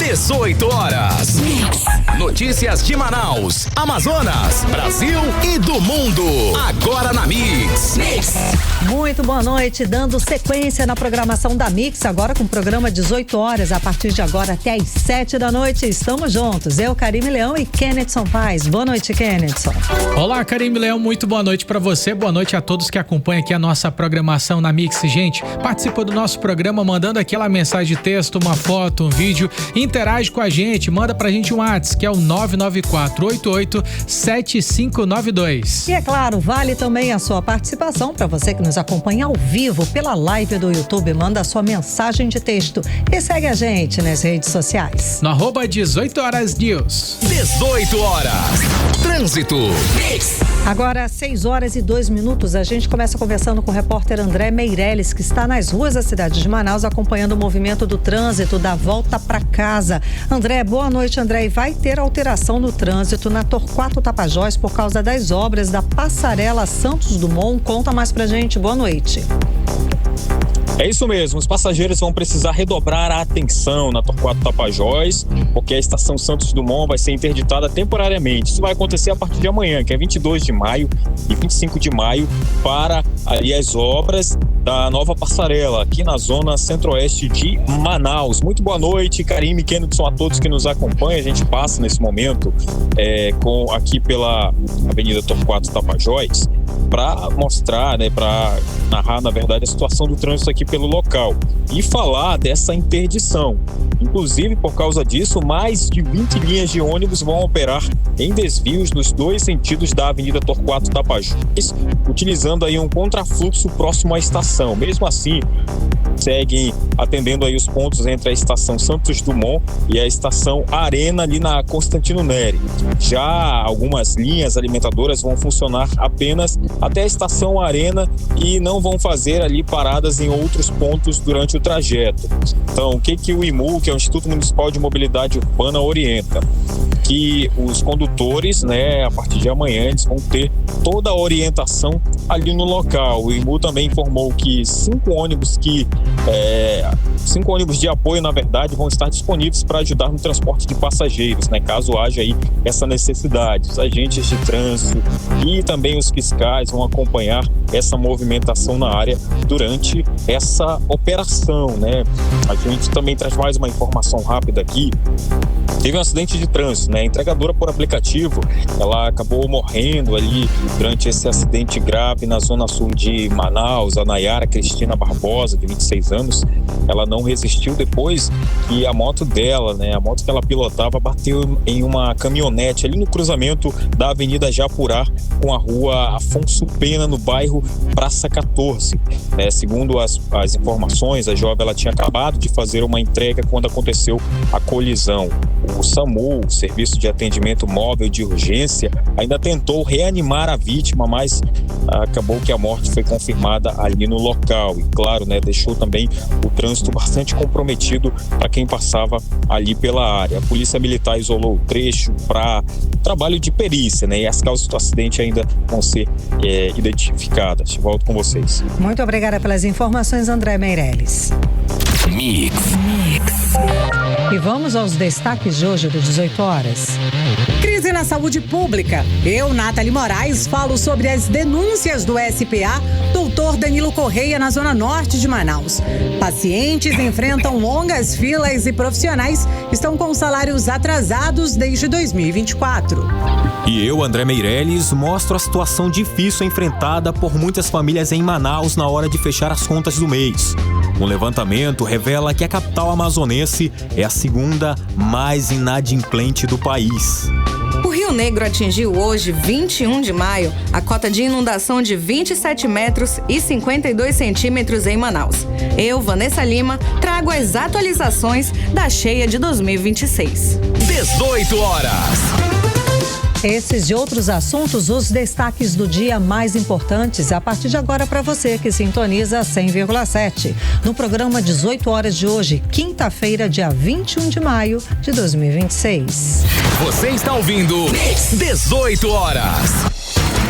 18 horas. Notícias de Manaus, Amazonas, Brasil e do mundo. Agora na Mix. Muito boa noite, dando sequência na programação da Mix, agora com o programa 18 horas, a partir de agora até às 7 da noite. Estamos juntos, eu, Karime Leão e Kennedson Paz. Boa noite, Kennedson. Olá, Karime Leão, muito boa noite pra você, boa noite a todos que acompanham aqui a nossa programação na Mix. Gente, participa do nosso programa mandando aquela mensagem de texto, uma foto, um vídeo, interage com a gente, manda pra gente um WhatsApp, que é o 994887592. E é claro, vale também a sua participação para você que nos acompanha ao vivo pela live do YouTube. Manda a sua mensagem de texto e segue a gente nas redes sociais. No @18 horas News. 18 horas. Trânsito. Agora, 6 horas e 2 minutos, a gente começa conversando com o repórter André Meirelles, que está nas ruas da cidade de Manaus acompanhando o movimento do trânsito da volta para casa. André, boa noite, André. E vai ter alteração no trânsito na Torquato Tapajós por causa das obras da passarela Santos Dumont. Conta mais pra gente. Boa noite. É isso mesmo, os passageiros vão precisar redobrar a atenção na Torquato Tapajós, porque a estação Santos Dumont vai ser interditada temporariamente. Isso vai acontecer a partir de amanhã, que é 22 de maio e 25 de maio, para ali as obras da nova passarela, aqui na zona centro-oeste de Manaus. Muito boa noite, Karime, Kennedson, a todos que nos acompanham. A gente passa nesse momento aqui pela Avenida Torquato Tapajós, para mostrar, para narrar, na verdade, a situação do trânsito aqui pelo local e falar dessa interdição. Inclusive, por causa disso, mais de 20 linhas de ônibus vão operar em desvios nos dois sentidos da Avenida Torquato Tapajós, utilizando aí um contrafluxo próximo à estação. Mesmo assim, seguem atendendo aí os pontos entre a estação Santos Dumont e a estação Arena, ali na Constantino Neri. Já algumas linhas alimentadoras vão funcionar apenas até a estação Arena e não vão fazer ali paradas em outros pontos durante o trajeto. Então, o que o IMU, que é o Instituto Municipal de Mobilidade Urbana, orienta? Que os condutores, a partir de amanhã, eles vão ter toda a orientação ali no local. O IMU também informou que 5 ônibus de apoio, na verdade, vão estar disponíveis para ajudar no transporte de passageiros, caso haja aí essa necessidade. Os agentes de trânsito e também os fiscais vão acompanhar essa movimentação na área durante essa operação, A gente também traz mais uma informação rápida aqui. Teve um acidente de trânsito, A entregadora por aplicativo, ela acabou morrendo ali durante esse acidente grave na zona sul de Manaus. A Nayara Cristina Barbosa, de 26 anos, ela não resistiu depois que a moto dela, a moto que ela pilotava, bateu em uma caminhonete ali no cruzamento da Avenida Japurá com a rua Afonso Pena, no bairro Praça 14. Segundo as informações, a jovem ela tinha acabado de fazer uma entrega quando aconteceu a colisão. O SAMU, o Serviço de Atendimento Móvel de Urgência, ainda tentou reanimar a vítima, mas acabou que a morte foi confirmada ali no local. E claro, deixou também o trânsito bastante comprometido para quem passava ali pela área. A Polícia Militar isolou o trecho para trabalho de perícia, e as causas do acidente ainda vão ser identificadas. Volto com vocês. Muito obrigada pelas informações, André Meirelles. Mix. E vamos aos destaques de hoje do 18 horas. Crise na saúde pública. Eu, Nathalie Moraes, falo sobre as denúncias do SPA Dr. Danilo Correia na zona norte de Manaus. Pacientes enfrentam longas filas e profissionais estão com salários atrasados desde 2024. E eu, André Meirelles, mostro a situação difícil enfrentada por muitas famílias em Manaus na hora de fechar as contas do mês. Um levantamento revela que a capital amazonense é a segunda mais inadimplente do país. O Rio Negro atingiu hoje, 21 de maio, a cota de inundação de 27 metros e 52 centímetros em Manaus. Eu, Vanessa Lima, trago as atualizações da cheia de 2026. 18 horas. Esses e outros assuntos, os destaques do dia mais importantes a partir de agora para você que sintoniza 100,7. No programa 18 horas de hoje, quinta-feira, dia 21 de maio de 2026. Você está ouvindo 18 horas.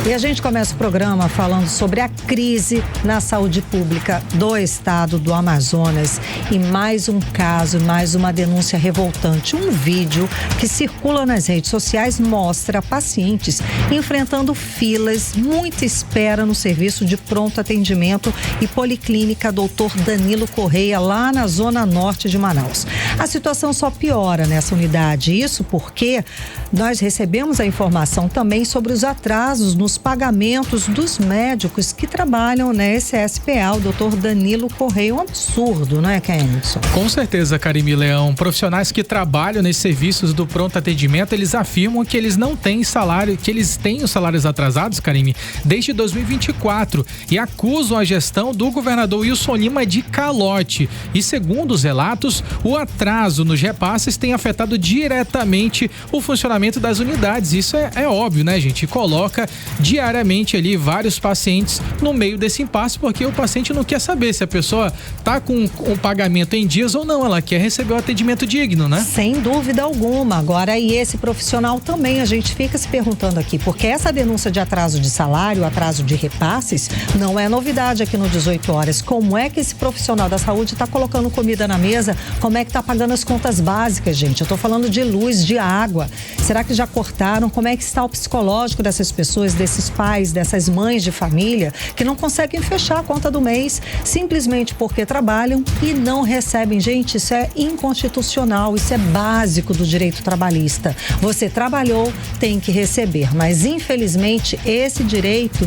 E a gente começa o programa falando sobre a crise na saúde pública do estado do Amazonas. E mais um caso, mais uma denúncia revoltante. Um vídeo que circula nas redes sociais mostra pacientes enfrentando filas, muita espera no serviço de pronto atendimento e policlínica Dr. Danilo Correia, lá na zona norte de Manaus. A situação só piora nessa unidade. Isso porque nós recebemos a informação também sobre os atrasos nos pagamentos dos médicos que trabalham nesse SPA, o Dr. Danilo Correia. Um absurdo, não é, Kennison? Com certeza, Karime Leão. Profissionais que trabalham nesses serviços do pronto atendimento, eles afirmam que eles não têm salário, que eles têm os salários atrasados, Karime, desde 2024 e acusam a gestão do governador Wilson Lima de calote. E segundo os relatos, o atraso nos repasses tem afetado diretamente o funcionamento das unidades. Isso é óbvio, né, gente? Coloca diariamente ali vários pacientes no meio desse impasse, porque o paciente não quer saber se a pessoa tá com o pagamento em dias ou não. Ela quer receber o atendimento digno, né? Sem dúvida alguma. Agora, e esse profissional também, a gente fica se perguntando aqui, porque essa denúncia de atraso de salário, atraso de repasses, não é novidade aqui no 18 horas. Como é que esse profissional da saúde está colocando comida na mesa? Como é que está pagando as contas básicas, gente? Eu estou falando de luz, de água. Será que já cortaram? Como é que está o psicológico dessas pessoas, desses pais, dessas mães de família que não conseguem fechar a conta do mês simplesmente porque trabalham e não recebem? Gente, isso é inconstitucional, isso é básico do direito trabalhista. Você trabalhou, tem que receber, mas infelizmente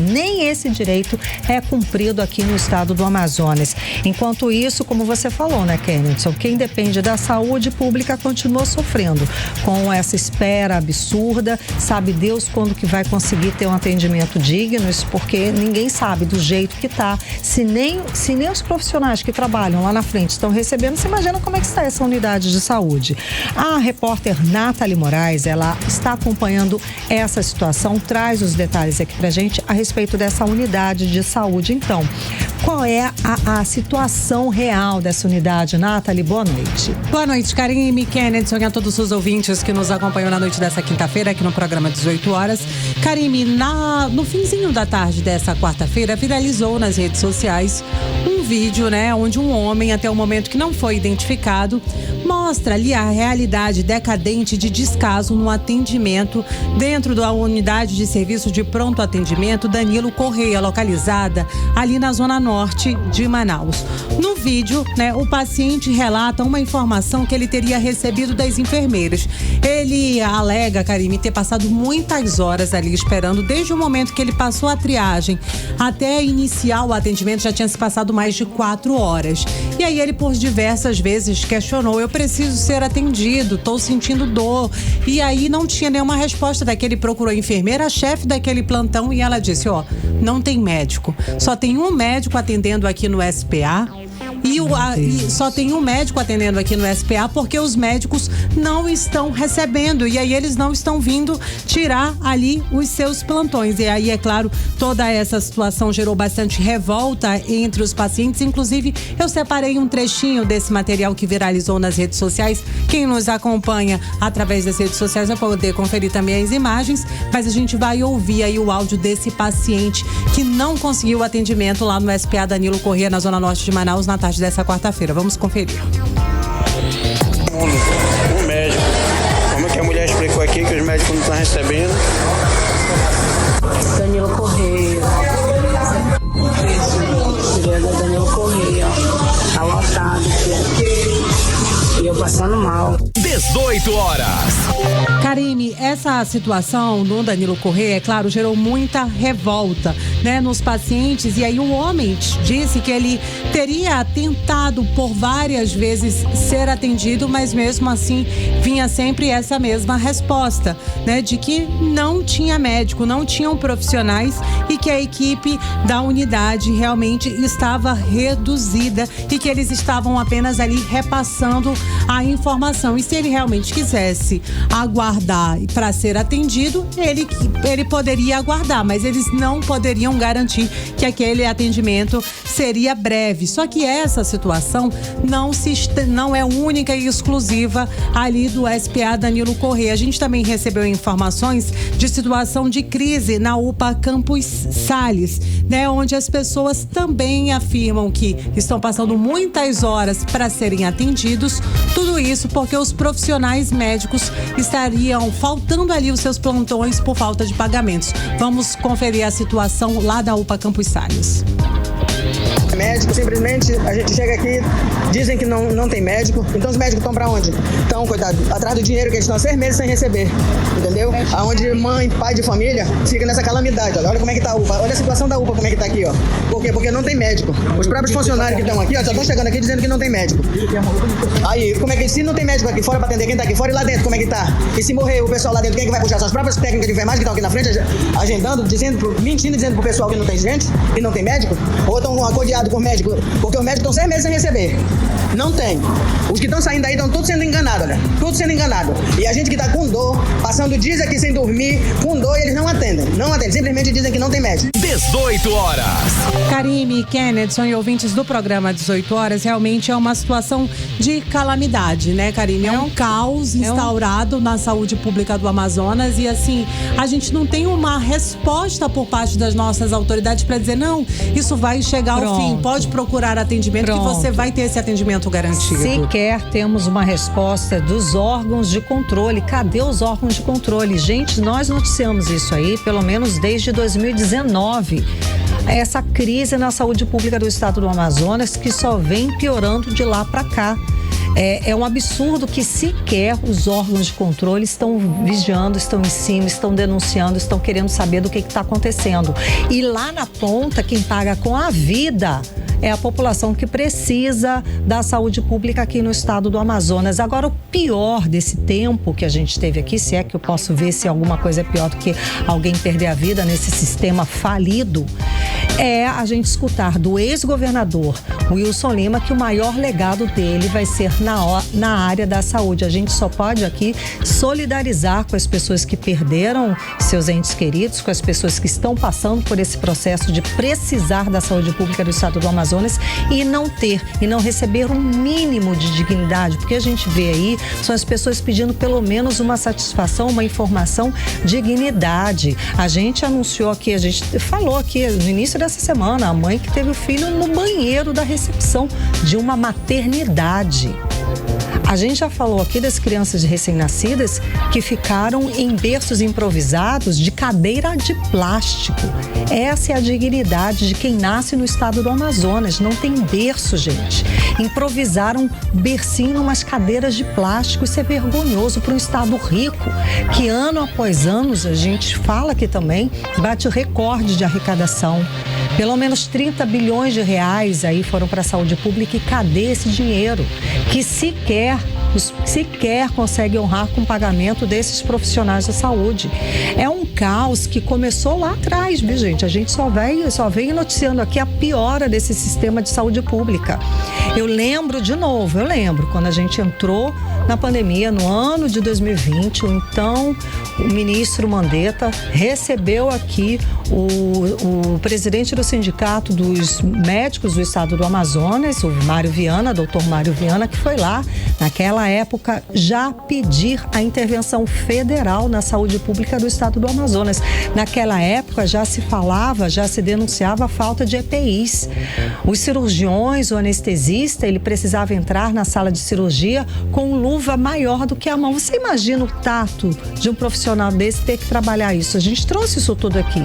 nem esse direito é cumprido aqui no estado do Amazonas. Enquanto isso, como você falou, né, Kennison, quem depende da saúde pública continua sofrendo com essa espera absurda. Sabe Deus quando que vai conseguir ter um atendimento digno? Isso porque ninguém sabe do jeito que tá. Se nem os profissionais que trabalham lá na frente estão recebendo, você imagina como é que está essa unidade de saúde. A repórter Nathalie Moraes, ela está acompanhando essa situação, traz os detalhes aqui pra gente a respeito dessa unidade de saúde. Então, qual é a situação real dessa unidade? Nathalie, boa noite. Boa noite, Karime, Kennedy, e a todos os ouvintes que nos acompanham na noite dessa quinta-feira aqui no programa 18 horas. Karime, no finzinho da tarde dessa quarta-feira, viralizou nas redes sociais um vídeo, né, onde um homem, até o momento que não foi identificado, mostra ali a realidade decadente de descaso no atendimento dentro da unidade de serviço de pronto atendimento Danilo Correia, localizada ali na zona norte de Manaus. No vídeo, né, o paciente relata uma informação que ele teria recebido das enfermeiras. Ele alega, Karime, ter passado muitas horas ali esperando, desde o momento que ele passou a triagem até iniciar o atendimento, já tinha se passado mais de 4 horas. E aí ele, por diversas vezes, questionou: eu preciso ser atendido, tô sentindo dor. E aí não tinha nenhuma resposta daquele. Procurou a enfermeira, a chefe daquele plantão, e ela disse: não tem médico, só tem um médico atendendo aqui no SPA. E só tem um médico atendendo aqui no SPA porque os médicos não estão recebendo, e aí eles não estão vindo tirar ali os seus plantões. E aí, é claro, toda essa situação gerou bastante revolta entre os pacientes. Inclusive, eu separei um trechinho desse material que viralizou nas redes sociais. Quem nos acompanha através das redes sociais vai poder conferir também as imagens, mas a gente vai ouvir aí o áudio desse paciente que não conseguiu atendimento lá no SPA Danilo Correia, na zona norte de Manaus, na tarde dessa quarta-feira. Vamos conferir. Um médico. Como que a mulher explicou aqui que os médicos não estão recebendo? Danilo Correia. Danilo Correia. Tá lotado aqui. E eu passando mal. 18 horas. Karime, essa situação do Danilo Correia, é claro, gerou muita revolta, né, nos pacientes. E aí o homem disse que ele teria tentado por várias vezes ser atendido, mas mesmo assim vinha sempre essa mesma resposta, né, de que não tinha médico, não tinham profissionais e que a equipe da unidade realmente estava reduzida e que eles estavam apenas ali repassando a informação. E se ele realmente quisesse aguardar para ser atendido, ele poderia aguardar, mas eles não poderiam não garantir que aquele atendimento seria breve. Só que essa situação não é única e exclusiva ali do SPA Danilo Correia. A gente também recebeu informações de situação de crise na UPA Campos Sales, né, onde as pessoas também afirmam que estão passando muitas horas para serem atendidos. Tudo isso porque os profissionais médicos estariam faltando ali os seus plantões por falta de pagamentos. Vamos conferir a situação lá da UPA Campos Sales. Médico, simplesmente a gente chega aqui, dizem que não tem médico, então os médicos estão pra onde? Então, coitado, atrás do dinheiro que eles estão há 6 meses sem receber, entendeu? Aonde mãe, pai de família fica nessa calamidade, olha como é que tá a UPA, olha a situação da UPA como é que tá aqui, ó. Por quê? Porque não tem médico. Os próprios funcionários que estão aqui, ó, já estão chegando aqui dizendo que não tem médico. Aí, como é que, se não tem médico aqui fora pra atender quem tá aqui fora e lá dentro, como é que tá? E se morrer o pessoal lá dentro, quem é que vai puxar? São as próprias técnicas de enfermagem que estão aqui na frente, agendando, mentindo, dizendo pro pessoal que não tem gente e não tem médico? Ou estão acordeados por médico, porque os médicos estão 6 meses sem receber. Não tem. Os que estão saindo aí estão todos sendo enganados, olha. Tudo sendo enganado. E a gente que está com dor, passando dias aqui sem dormir, com dor, e eles não atendem. Não atendem, simplesmente dizem que não tem médico. 18 horas. Karime e Kennedson e ouvintes do programa 18 horas, realmente é uma situação de calamidade, né, Karime? É um caos instaurado na saúde pública do Amazonas e, assim, a gente não tem uma resposta por parte das nossas autoridades para dizer, não, isso vai chegar ao fim, pode procurar atendimento que você vai ter esse atendimento garantido. Sequer temos uma resposta dos órgãos de controle. Cadê os órgãos de controle? Gente, nós noticiamos isso aí pelo menos desde 2019. Essa crise na saúde pública do estado do Amazonas que só vem piorando de lá para cá. É um absurdo que sequer os órgãos de controle estão vigiando, estão em cima, estão denunciando, estão querendo saber do que está acontecendo. E lá na ponta, quem paga com a vida é a população que precisa da saúde pública aqui no estado do Amazonas. Agora, o pior desse tempo que a gente teve aqui, se é que eu posso ver se alguma coisa é pior do que alguém perder a vida nesse sistema falido, é a gente escutar do ex-governador Wilson Lima que o maior legado dele vai ser na área da saúde. A gente só pode aqui solidarizar com as pessoas que perderam seus entes queridos, com as pessoas que estão passando por esse processo de precisar da saúde pública do estado do Amazonas e não ter, e não receber um mínimo de dignidade, porque a gente vê aí, são as pessoas pedindo pelo menos uma satisfação, uma informação, dignidade. A gente anunciou aqui, a gente falou aqui no início dessa semana, a mãe que teve o filho no banheiro da recepção de uma maternidade. A gente já falou aqui das crianças recém-nascidas que ficaram em berços improvisados de cadeira de plástico. Essa é a dignidade de quem nasce no estado do Amazonas. Não tem berço, gente. Improvisaram bercinho umas cadeiras de plástico. Isso é vergonhoso para um estado rico, que ano após ano, a gente fala aqui também, bate recorde de arrecadação. Pelo menos 30 bilhões de reais aí foram para a saúde pública. E cadê esse dinheiro? Que sequer consegue honrar com o pagamento desses profissionais da saúde. É um caos que começou lá atrás, viu, gente? A gente só vem noticiando aqui a piora desse sistema de saúde pública. Eu lembro quando a gente entrou na pandemia no ano de 2020, então o ministro Mandetta recebeu aqui o presidente do sindicato dos médicos do estado do Amazonas, o Mário Viana, doutor Mário Viana, que foi lá, naquela época, já pedir a intervenção federal na saúde pública do estado do Amazonas. Naquela época já se falava, já se denunciava a falta de EPIs. Os cirurgiões, o anestesista, ele precisava entrar na sala de cirurgia com luva maior do que a mão. Você imagina o tato de um profissional desse ter que trabalhar isso? A gente trouxe isso tudo aqui.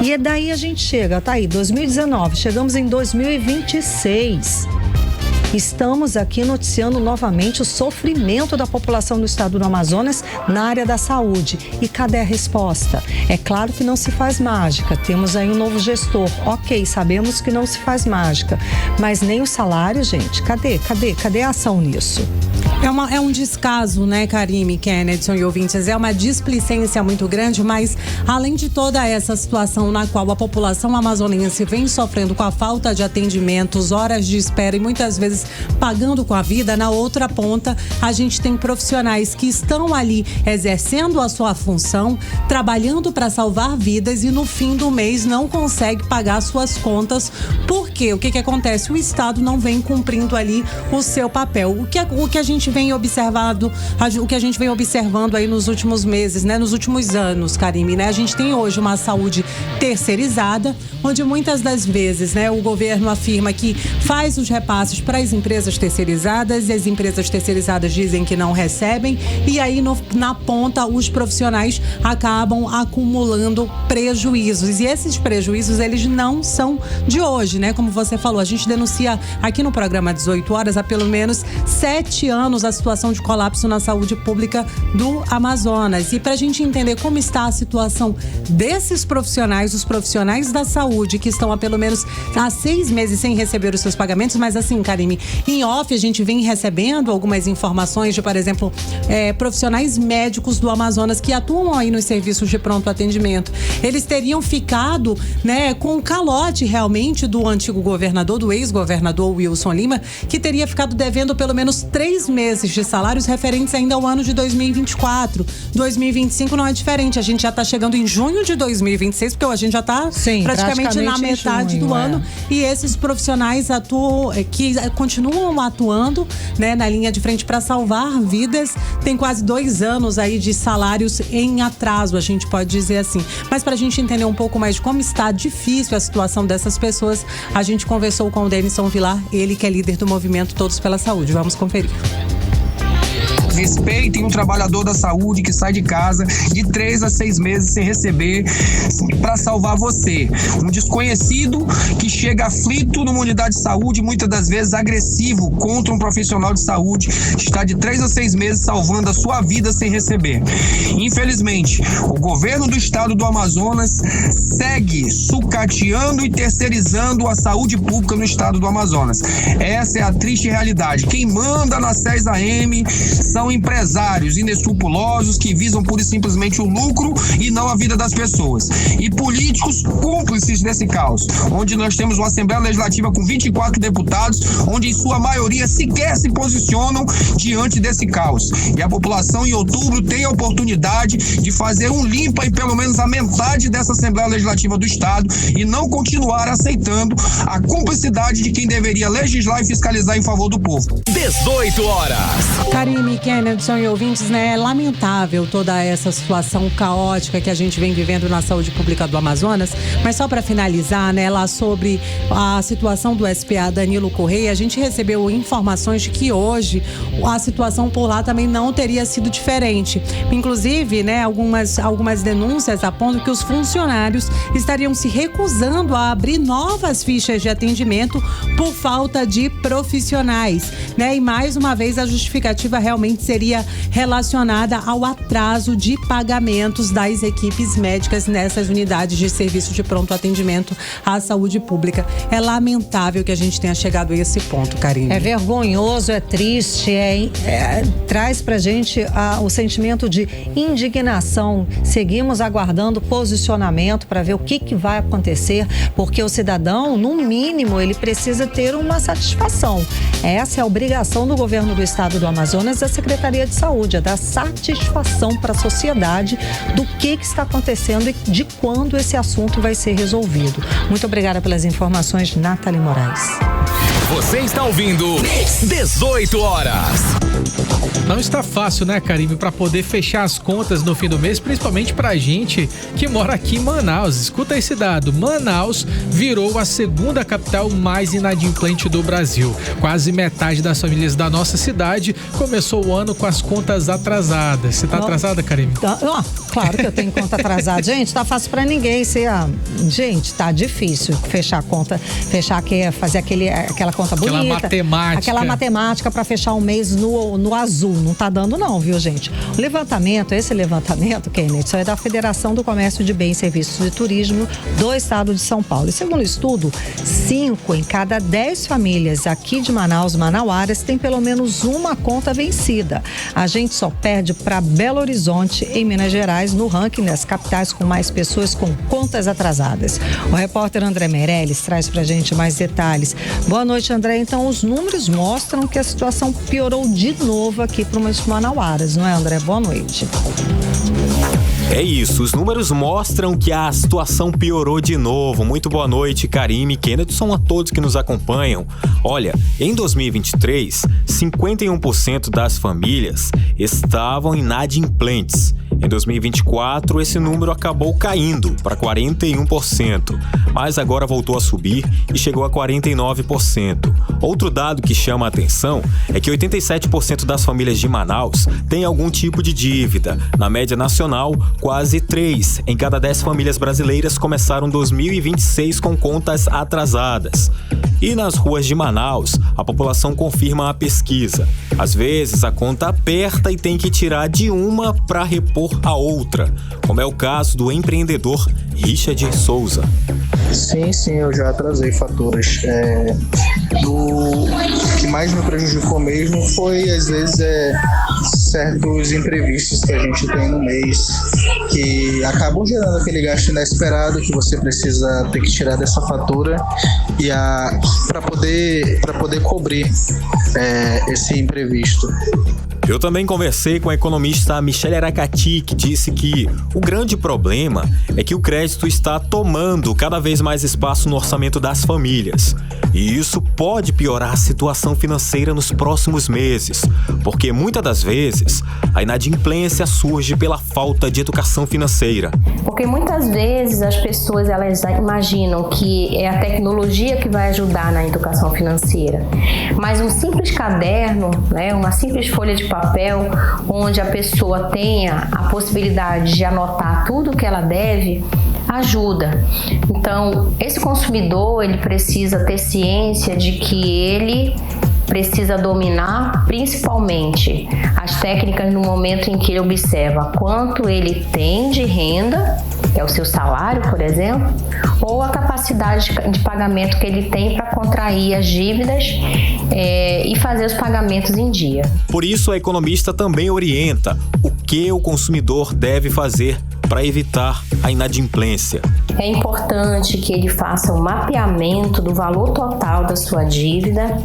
E é daí a gente chega, tá aí, 2019, chegamos em 2026. Estamos aqui noticiando novamente o sofrimento da população do estado do Amazonas na área da saúde. E cadê a resposta? É claro que não se faz mágica. Temos aí um novo gestor. Ok, sabemos que não se faz mágica. Mas nem o salário, gente. Cadê a ação nisso? É um descaso, né, Karime, Kennedy e ouvintes? É uma displicência muito grande, mas além de toda essa situação na qual a população amazonense vem sofrendo com a falta de atendimentos, horas de espera e muitas vezes pagando com a vida, na outra ponta a gente tem profissionais que estão ali exercendo a sua função, trabalhando para salvar vidas e no fim do mês não consegue pagar suas contas. Por quê? O que acontece? O Estado não vem cumprindo ali o seu papel. O que a gente vem observando aí nos últimos meses, né? Nos últimos anos, Karime, né? A gente tem hoje uma saúde terceirizada, onde muitas das vezes, né, o governo afirma que faz os repasses para as empresas terceirizadas e as empresas terceirizadas dizem que não recebem e aí na ponta os profissionais acabam acumulando prejuízos. E esses prejuízos, eles não são de hoje, né? Como você falou, a gente denuncia aqui no programa 18 horas há pelo menos 7 anos a situação de colapso na saúde pública do Amazonas. E para a gente entender como está a situação desses profissionais, os profissionais da saúde que estão há pelo menos 6 meses sem receber os seus pagamentos, mas assim, Karime, em off a gente vem recebendo algumas informações de, por exemplo, profissionais médicos do Amazonas que atuam aí nos serviços de pronto atendimento. Eles teriam ficado, né, com o calote realmente do antigo governador, do ex-governador Wilson Lima, que teria ficado devendo pelo menos 3 meses de salários referentes ainda ao ano de 2024. 2025 não é diferente, a gente já está chegando em junho de 2026, porque a gente já está praticamente na metade do ano, e esses profissionais que continuam atuando, né, na linha de frente para salvar vidas, tem quase 2 anos aí de salários em atraso, a gente pode dizer assim. Mas para a gente entender um pouco mais de como está difícil a situação dessas pessoas, a gente conversou com o Denison Vilar, ele que é líder do movimento Todos pela Saúde. Vamos conferir. Respeitem um trabalhador da saúde que sai de casa de 3 a 6 meses sem receber para salvar você. Um desconhecido que chega aflito numa unidade de saúde, muitas das vezes agressivo contra um profissional de saúde, está de 3 a 6 meses salvando a sua vida sem receber. Infelizmente, o governo do estado do Amazonas segue sucateando e terceirizando a saúde pública no estado do Amazonas. Essa é a triste realidade. Quem manda na 10 AM são empresários inescrupulosos que visam pura e simplesmente o lucro e não a vida das pessoas. E políticos cúmplices desse caos, onde nós temos uma Assembleia Legislativa com 24 deputados, onde em sua maioria sequer se posicionam diante desse caos. E a população em outubro tem a oportunidade de fazer um limpa em pelo menos a metade dessa Assembleia Legislativa do Estado e não continuar aceitando a cumplicidade de quem deveria legislar e fiscalizar em favor do povo. 18 horas. Karime, Kennedy e ouvintes, né? É lamentável toda essa situação caótica que a gente vem vivendo na saúde pública do Amazonas, mas só para finalizar, né, lá sobre a situação do SPA Danilo Correia, a gente recebeu informações de que hoje a situação por lá também não teria sido diferente. Inclusive, né, algumas denúncias apontam que os funcionários estariam se recusando a abrir novas fichas de atendimento por falta de profissionais, né? E mais uma vez a justificativa realmente seria relacionada ao atraso de pagamentos das equipes médicas nessas unidades de serviço de pronto atendimento à saúde pública. É lamentável que a gente tenha chegado a esse ponto, Karine. É vergonhoso, é triste, traz pra gente o sentimento de indignação. Seguimos aguardando posicionamento para ver o que vai acontecer, porque o cidadão, no mínimo, ele precisa ter uma satisfação. Essa é a obrigação do governo do estado do Amazonas, da Secretaria de Saúde, é dar satisfação para a sociedade do que está acontecendo e de quando esse assunto vai ser resolvido. Muito obrigada pelas informações, Nathalie Moraes. Você está ouvindo 18 horas. Não está fácil, né, Karime, para poder fechar as contas no fim do mês, principalmente pra gente que mora aqui em Manaus. Escuta esse dado: Manaus virou a segunda capital mais inadimplente do Brasil. Quase metade das famílias da nossa cidade começou o ano com as contas atrasadas. Você tá atrasada, Karime? Claro que eu tenho conta atrasada. Gente, tá fácil pra ninguém. Gente, tá difícil fechar a conta, fazer aquela conta bonita. Aquela matemática pra fechar um mês no azul. Não tá dando não, viu, gente? Esse levantamento, Kenneth, é da Federação do Comércio de Bens e Serviços de Turismo do Estado de São Paulo. E segundo o estudo, 5 em cada 10 famílias aqui de Manaus, manauaras, tem pelo menos uma conta vencida. A gente só perde para Belo Horizonte, em Minas Gerais, no ranking das capitais com mais pessoas com contas atrasadas. O repórter André Meirelles traz pra gente mais detalhes. Boa noite, André. Então, os números mostram que a situação piorou de novo aqui para umas manauaras, não é, André? Boa noite. É isso, os números mostram que a situação piorou de novo. Muito boa noite, Karime e Kennedson, a todos que nos acompanham. Olha, em 2023, 51% das famílias estavam inadimplentes. Em 2024, esse número acabou caindo para 41%, mas agora voltou a subir e chegou a 49%. Outro dado que chama a atenção é que 87% das famílias de Manaus têm algum tipo de dívida. Na média nacional, quase 3 em cada 10 famílias brasileiras começaram 2026 com contas atrasadas. E nas ruas de Manaus, a população confirma a pesquisa. Às vezes, a conta aperta e tem que tirar de uma para repor a outra, como é o caso do empreendedor Richard Souza. Sim, eu já atrasei faturas. O que mais me prejudicou mesmo foi, às vezes, certos imprevistos que a gente tem no mês, que acabam gerando aquele gasto inesperado que você precisa ter que tirar dessa fatura e para poder cobrir esse imprevisto. Eu também conversei com a economista Michele Aracati, que disse que o grande problema é que o crédito está tomando cada vez mais espaço no orçamento das famílias. E isso pode piorar a situação financeira nos próximos meses, porque muitas das vezes a inadimplência surge pela falta de educação financeira. Porque muitas vezes as pessoas elas imaginam que é a tecnologia que vai ajudar na educação financeira, mas um simples caderno, uma simples folha de papel, onde a pessoa tenha a possibilidade de anotar tudo que ela deve, ajuda. Então, esse consumidor, ele precisa ter ciência de que ele precisa dominar principalmente as técnicas no momento em que ele observa quanto ele tem de renda, que é o seu salário, por exemplo, ou a capacidade de pagamento que ele tem para contrair as dívidas e fazer os pagamentos em dia. Por isso, a economista também orienta o que o consumidor deve fazer para evitar a inadimplência. É importante que ele faça um mapeamento do valor total da sua dívida,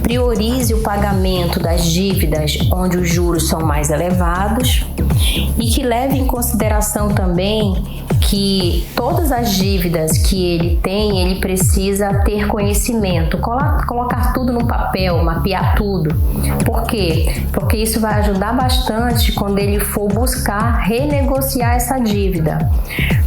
priorize o pagamento das dívidas onde os juros são mais elevados e que leve em consideração também que todas as dívidas que ele tem, ele precisa ter conhecimento, colocar tudo no papel, mapear tudo. Por quê? Porque isso vai ajudar bastante quando ele for buscar renegociar essa dívida.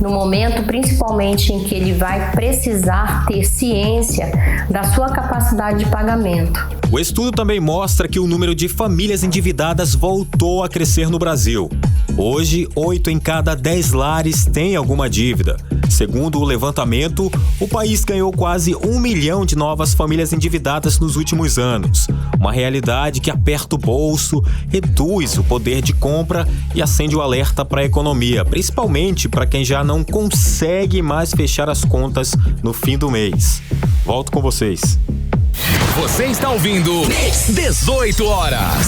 No momento, principalmente, em que ele vai precisar ter ciência da sua capacidade de pagamento. O estudo também mostra que o número de famílias endividadas voltou a crescer no Brasil. Hoje, 8 em cada 10 lares têm alguma dívida. Segundo o levantamento, o país ganhou quase 1 milhão de novas famílias endividadas nos últimos anos. Uma realidade que aperta o bolso, reduz o poder de compra e acende o alerta para a economia, principalmente para quem já não consegue mais fechar as contas no fim do mês. Volto com vocês. Você está ouvindo 18 horas.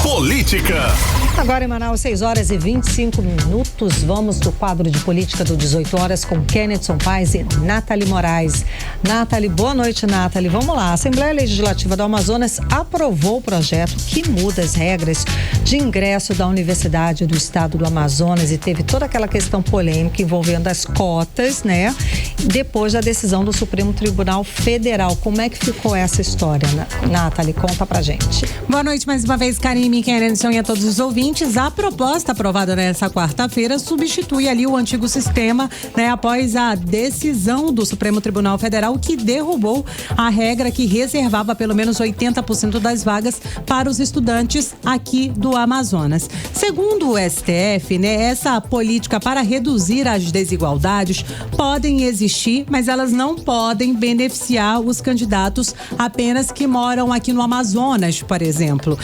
Política. Agora em Manaus, 6 horas e 25 minutos. Vamos do quadro de política do 18 horas com Kennedson Paes e Nathalie Moraes. Nathalie, boa noite, Nathalie. Vamos lá. A Assembleia Legislativa do Amazonas aprovou o projeto que muda as regras de ingresso da Universidade do Estado do Amazonas e teve toda aquela questão polêmica envolvendo as cotas, depois da decisão do Supremo Tribunal Federal. Como é que ficou essa história, Nathalie? Conta pra gente. Boa noite mais uma vez, Karime, Kennedson e a todos os ouvintes. A proposta aprovada nesta quarta-feira substitui ali o antigo sistema, após a decisão do Supremo Tribunal Federal que derrubou a regra que reservava pelo menos 80% das vagas para os estudantes aqui do Amazonas. Segundo o STF, essa política para reduzir as desigualdades podem existir, mas elas não podem beneficiar os candidatos apenas que moram aqui no Amazonas, por exemplo.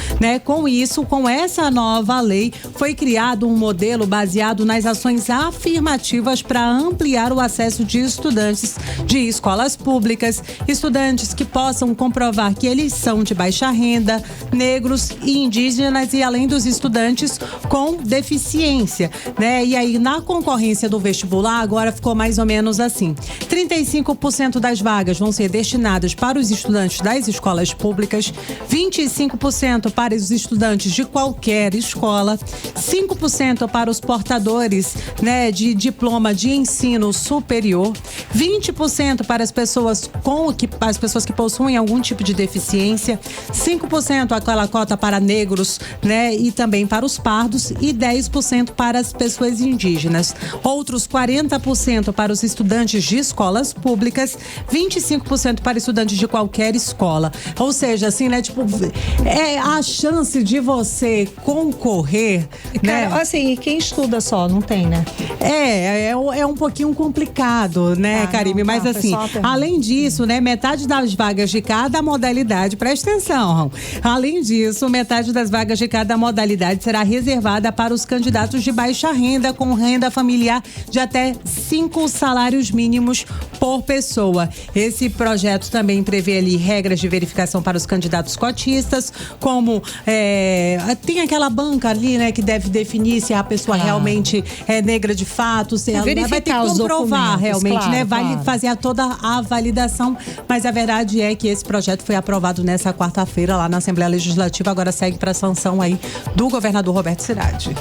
Com isso, isso, com essa nova lei, foi criado um modelo baseado nas ações afirmativas para ampliar o acesso de estudantes de escolas públicas, estudantes que possam comprovar que eles são de baixa renda, negros e indígenas, e além dos estudantes com deficiência, né? E aí, na concorrência do vestibular, agora ficou mais ou menos assim: 35% das vagas vão ser destinadas para os estudantes das escolas públicas, 25% para os estudantes de qualquer escola, 5% para os portadores, né, de diploma de ensino superior, 20% para as pessoas que possuem algum tipo de deficiência, 5% aquela cota para negros, né, e também para os pardos, e 10% para as pessoas indígenas. Outros 40% para os estudantes de escolas públicas, 25% para estudantes de qualquer escola. Ou seja, assim, né, tipo, a chance de você concorrer, né? Cara, assim, quem estuda só, não tem, né? É um pouquinho complicado, né, Karime? Mas assim, além disso, né, metade das vagas de cada modalidade, presta atenção, além disso, metade das vagas de cada modalidade será reservada para os candidatos de baixa renda, com renda familiar de até 5 salários mínimos por pessoa. Esse projeto também prevê ali regras de verificação para os candidatos cotistas, como tem aquela banca ali, né, que deve definir se a pessoa realmente é negra de fato, se ela vai ter que comprovar realmente, né, vai fazer toda a validação, mas a verdade é que esse projeto foi aprovado nessa quarta-feira lá na Assembleia Legislativa, agora segue para a sanção aí do governador Roberto Ciradi.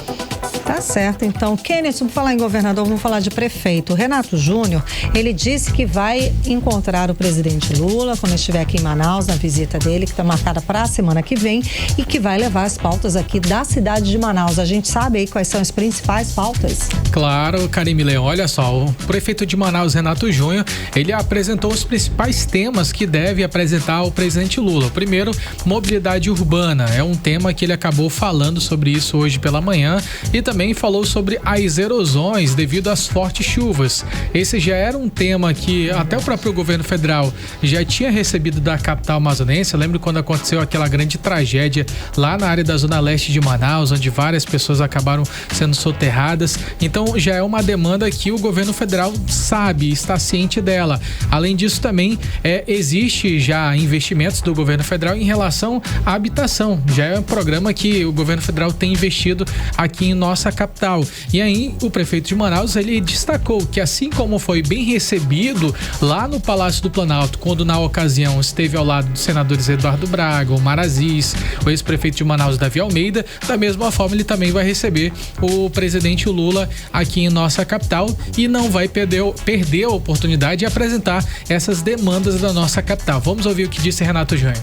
Tá certo, então. Kenneth, vamos falar em governador, vamos falar de prefeito. Renato Júnior, ele disse que vai encontrar o presidente Lula quando estiver aqui em Manaus, na visita dele, que está marcada para a semana que vem, e que vai levar as pautas aqui da cidade de Manaus. A gente sabe aí quais são as principais pautas? Claro, Karime Leão, olha só, o prefeito de Manaus, Renato Júnior, ele apresentou os principais temas que deve apresentar ao presidente Lula. Primeiro, mobilidade urbana, é um tema que ele acabou falando sobre isso hoje pela manhã, e também falou sobre as erosões devido às fortes chuvas. Esse já era um tema que até o próprio governo federal já tinha recebido da capital amazonense. Eu lembro quando aconteceu aquela grande tragédia lá na área da zona leste de Manaus, onde várias pessoas acabaram sendo soterradas. Então já é uma demanda que o governo federal sabe, está ciente dela. Além disso, também existe já investimentos do governo federal em relação à habitação. Já é um programa que o governo federal tem investido aqui em nossa capital. E aí o prefeito de Manaus, ele destacou que assim como foi bem recebido lá no Palácio do Planalto, quando na ocasião esteve ao lado dos senadores Eduardo Braga, Omar Aziz, o ex-prefeito de Manaus, Davi Almeida, da mesma forma ele também vai receber o presidente Lula aqui em nossa capital e não vai perder a oportunidade de apresentar essas demandas da nossa capital. Vamos ouvir o que disse Renato Júnior.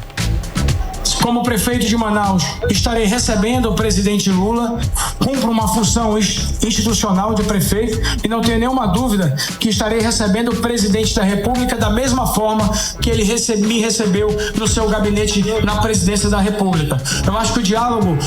Como prefeito de Manaus, estarei recebendo o presidente Lula, cumpro uma função institucional de prefeito e não tenho nenhuma dúvida que estarei recebendo o presidente da República da mesma forma que ele me recebeu no seu gabinete na presidência da República. Eu acho que o diálogo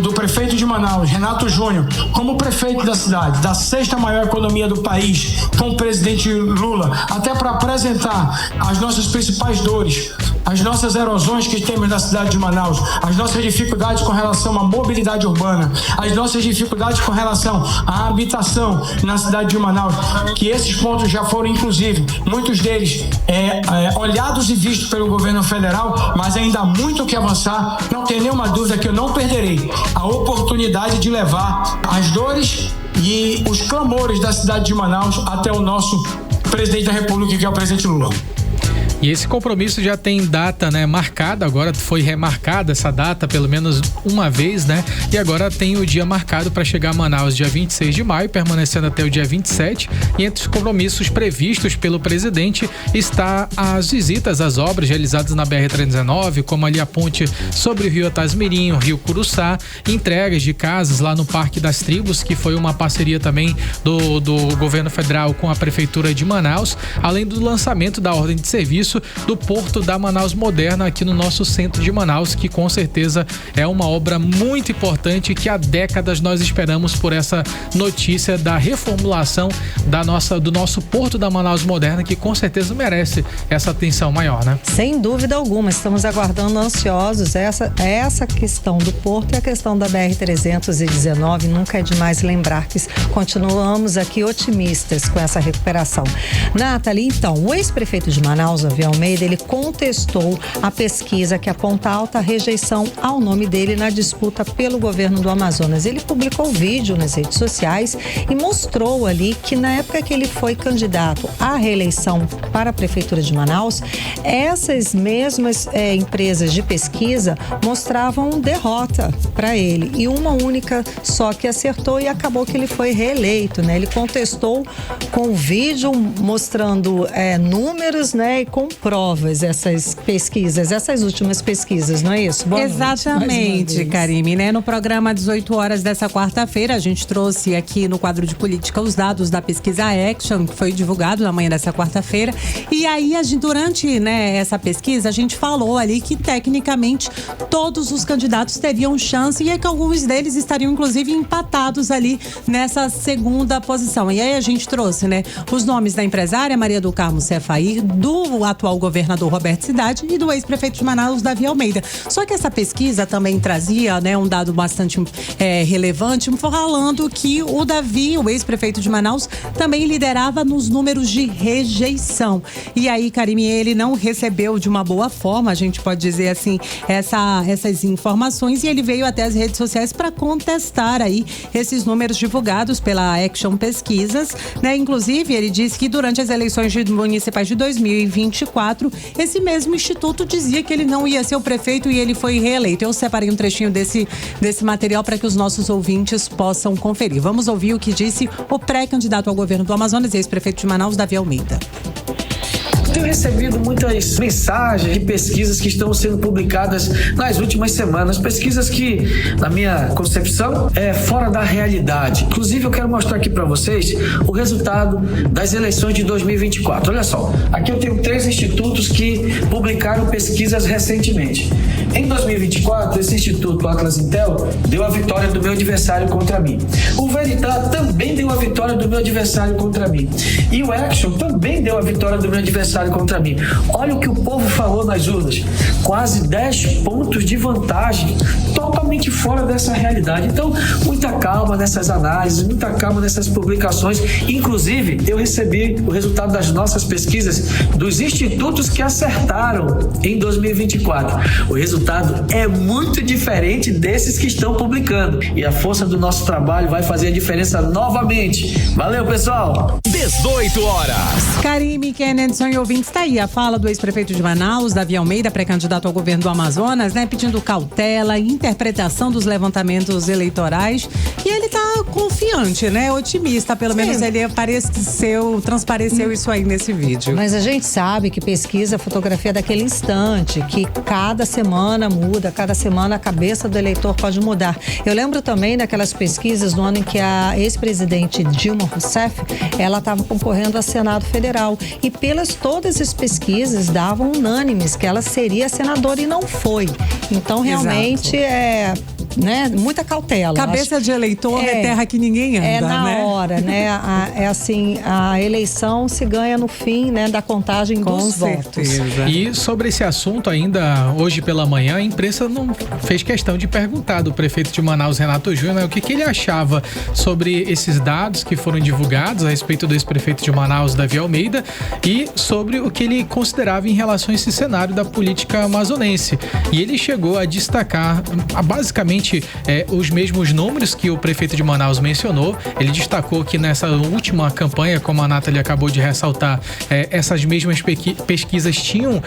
do prefeito de Manaus, Renato Júnior, como prefeito da cidade, da 6ª maior economia do país, com o presidente Lula, até para apresentar as nossas principais dores, as nossas erosões que temos na cidade de Manaus, as nossas dificuldades com relação à mobilidade urbana, as nossas dificuldades com relação à habitação na cidade de Manaus, que esses pontos já foram, inclusive, muitos deles olhados e vistos pelo governo federal, mas ainda há muito que avançar. Não tem nenhuma dúvida que eu não perderei a oportunidade de levar as dores e os clamores da cidade de Manaus até o nosso presidente da República, que é o presidente Lula. E esse compromisso já tem data, né, marcada, agora foi remarcada essa data pelo menos uma vez, né? E agora tem o dia marcado para chegar a Manaus dia 26 de maio, permanecendo até o dia 27. E entre os compromissos previstos pelo presidente está as visitas às obras realizadas na BR-319, como ali a ponte sobre o Rio Otasmirim, o Rio Curuçá, entregas de casas lá no Parque das Tribos, que foi uma parceria também do governo federal com a Prefeitura de Manaus, além do lançamento da ordem de serviço início do Porto da Manaus Moderna aqui no nosso centro de Manaus, que com certeza é uma obra muito importante que há décadas nós esperamos por essa notícia da reformulação do nosso Porto da Manaus Moderna, que com certeza merece essa atenção maior, né? Sem dúvida alguma, estamos aguardando ansiosos essa questão do Porto e a questão da BR-319. Nunca é demais lembrar que continuamos aqui otimistas com essa recuperação. Nathalie, então, o ex-prefeito de Manaus, Davi Almeida, ele contestou a pesquisa que aponta alta rejeição ao nome dele na disputa pelo governo do Amazonas. Ele publicou vídeo nas redes sociais e mostrou ali que na época que ele foi candidato à reeleição para a prefeitura de Manaus, essas mesmas empresas de pesquisa mostravam derrota para ele e uma única só que acertou e acabou que ele foi reeleito, né? Ele contestou com vídeo mostrando números, né, e com provas essas pesquisas, essas últimas pesquisas, não é isso? Boa Exatamente, noite, Karime, né? No programa 18 horas dessa quarta-feira, a gente trouxe aqui no quadro de política os dados da pesquisa Action, que foi divulgado na manhã dessa quarta-feira. E aí, durante, né, essa pesquisa, a gente falou ali que tecnicamente todos os candidatos teriam chance e que alguns deles estariam inclusive empatados ali nessa segunda posição. E aí a gente trouxe, né, os nomes da empresária Maria do Carmo Cefaí, do atual governador Roberto Cidade e do ex-prefeito de Manaus, Davi Almeida. Só que essa pesquisa também trazia, né, um dado bastante relevante, falando que o Davi, o ex-prefeito de Manaus, também liderava nos números de rejeição. E aí, Karime, ele não recebeu de uma boa forma, a gente pode dizer assim, essas informações, e ele veio até as redes sociais para contestar aí esses números divulgados pela Action Pesquisas, né? Inclusive, ele disse que durante as eleições municipais de 2024, esse mesmo instituto dizia que ele não ia ser o prefeito e ele foi reeleito. Eu separei um trechinho desse material para que os nossos ouvintes possam conferir. Vamos ouvir o que disse o pré-candidato ao governo do Amazonas e ex-prefeito de Manaus, Davi Almeida. Tenho recebido muitas mensagens de pesquisas que estão sendo publicadas nas últimas semanas. Pesquisas que, na minha concepção, é fora da realidade. Inclusive, eu quero mostrar aqui para vocês o resultado das eleições de 2024. Olha só, aqui eu tenho 3 institutos que publicaram pesquisas recentemente. Em 2024, esse instituto, Atlas Intel, deu a vitória do meu adversário contra mim. O Veritá também deu a vitória do meu adversário contra mim. E o Action também deu a vitória do meu adversário contra mim. Olha o que o povo falou nas urnas. Quase 10 pontos de vantagem, totalmente fora dessa realidade. Então, muita calma nessas análises, muita calma nessas publicações. Inclusive, eu recebi o resultado das nossas pesquisas dos institutos que acertaram em 2024. O resultado é muito diferente desses que estão publicando. E a força do nosso trabalho vai fazer a diferença novamente. Valeu, pessoal! 18 horas. Karime, Kennedson e ouvintes, está aí a fala do ex-prefeito de Manaus, Davi Almeida, pré-candidato ao governo do Amazonas, né? Pedindo cautela, interpretação dos levantamentos eleitorais. E ele está confiante, né? Otimista, pelo menos ele transpareceu isso aí nesse vídeo. Mas a gente sabe que pesquisa a fotografia daquele instante, que cada semana muda, cada semana a cabeça do eleitor pode mudar. Eu lembro também daquelas pesquisas no ano em que a ex-presidente Dilma Rousseff, ela estava concorrendo a Senado Federal e todas as pesquisas davam unânimes que ela seria senadora e não foi. Então realmente né, muita cautela. Cabeça de eleitor é terra que ninguém anda, é na né? hora, né? É assim, a eleição se ganha no fim, né, da contagem dos votos. E sobre esse assunto ainda, hoje pela manhã, a imprensa não fez questão de perguntar do prefeito de Manaus, Renato Júnior, o que ele achava sobre esses dados que foram divulgados a respeito do ex-prefeito de Manaus, Davi Almeida, e sobre o que ele considerava em relação a esse cenário da política amazonense. E ele chegou a destacar basicamente os mesmos números que o prefeito de Manaus mencionou. Ele destacou que nessa última campanha, como a Nathalie acabou de ressaltar, essas mesmas pesquisas tinham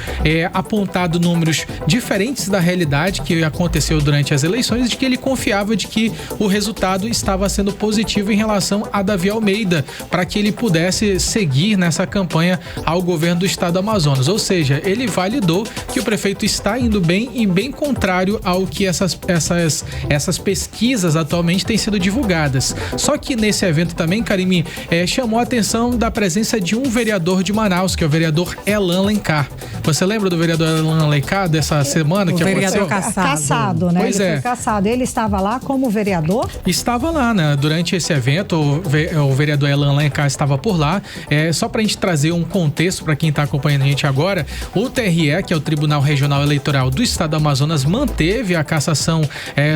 apontado números diferentes da realidade que aconteceu durante as eleições, de que ele confiava de que o resultado estava sendo positivo em relação a Davi Almeida, para que ele pudesse seguir nessa campanha ao governo do estado do Amazonas. Ou seja, ele validou que o prefeito está indo bem e bem contrário ao que essas essas pesquisas atualmente têm sido divulgadas. Só que nesse evento também, Karime, chamou a atenção da presença de um vereador de Manaus, que é o vereador Elan Alencar. Você lembra do vereador Elan Alencar dessa semana que aconteceu? O vereador caçado, né? Pois ele foi caçado. Ele estava lá como vereador? Estava lá, né? Durante esse evento, o vereador Elan Alencar estava por lá. Só pra gente trazer um contexto para quem tá acompanhando a gente agora, o TRE, que é o Tribunal Regional Eleitoral do Estado do Amazonas, manteve a cassação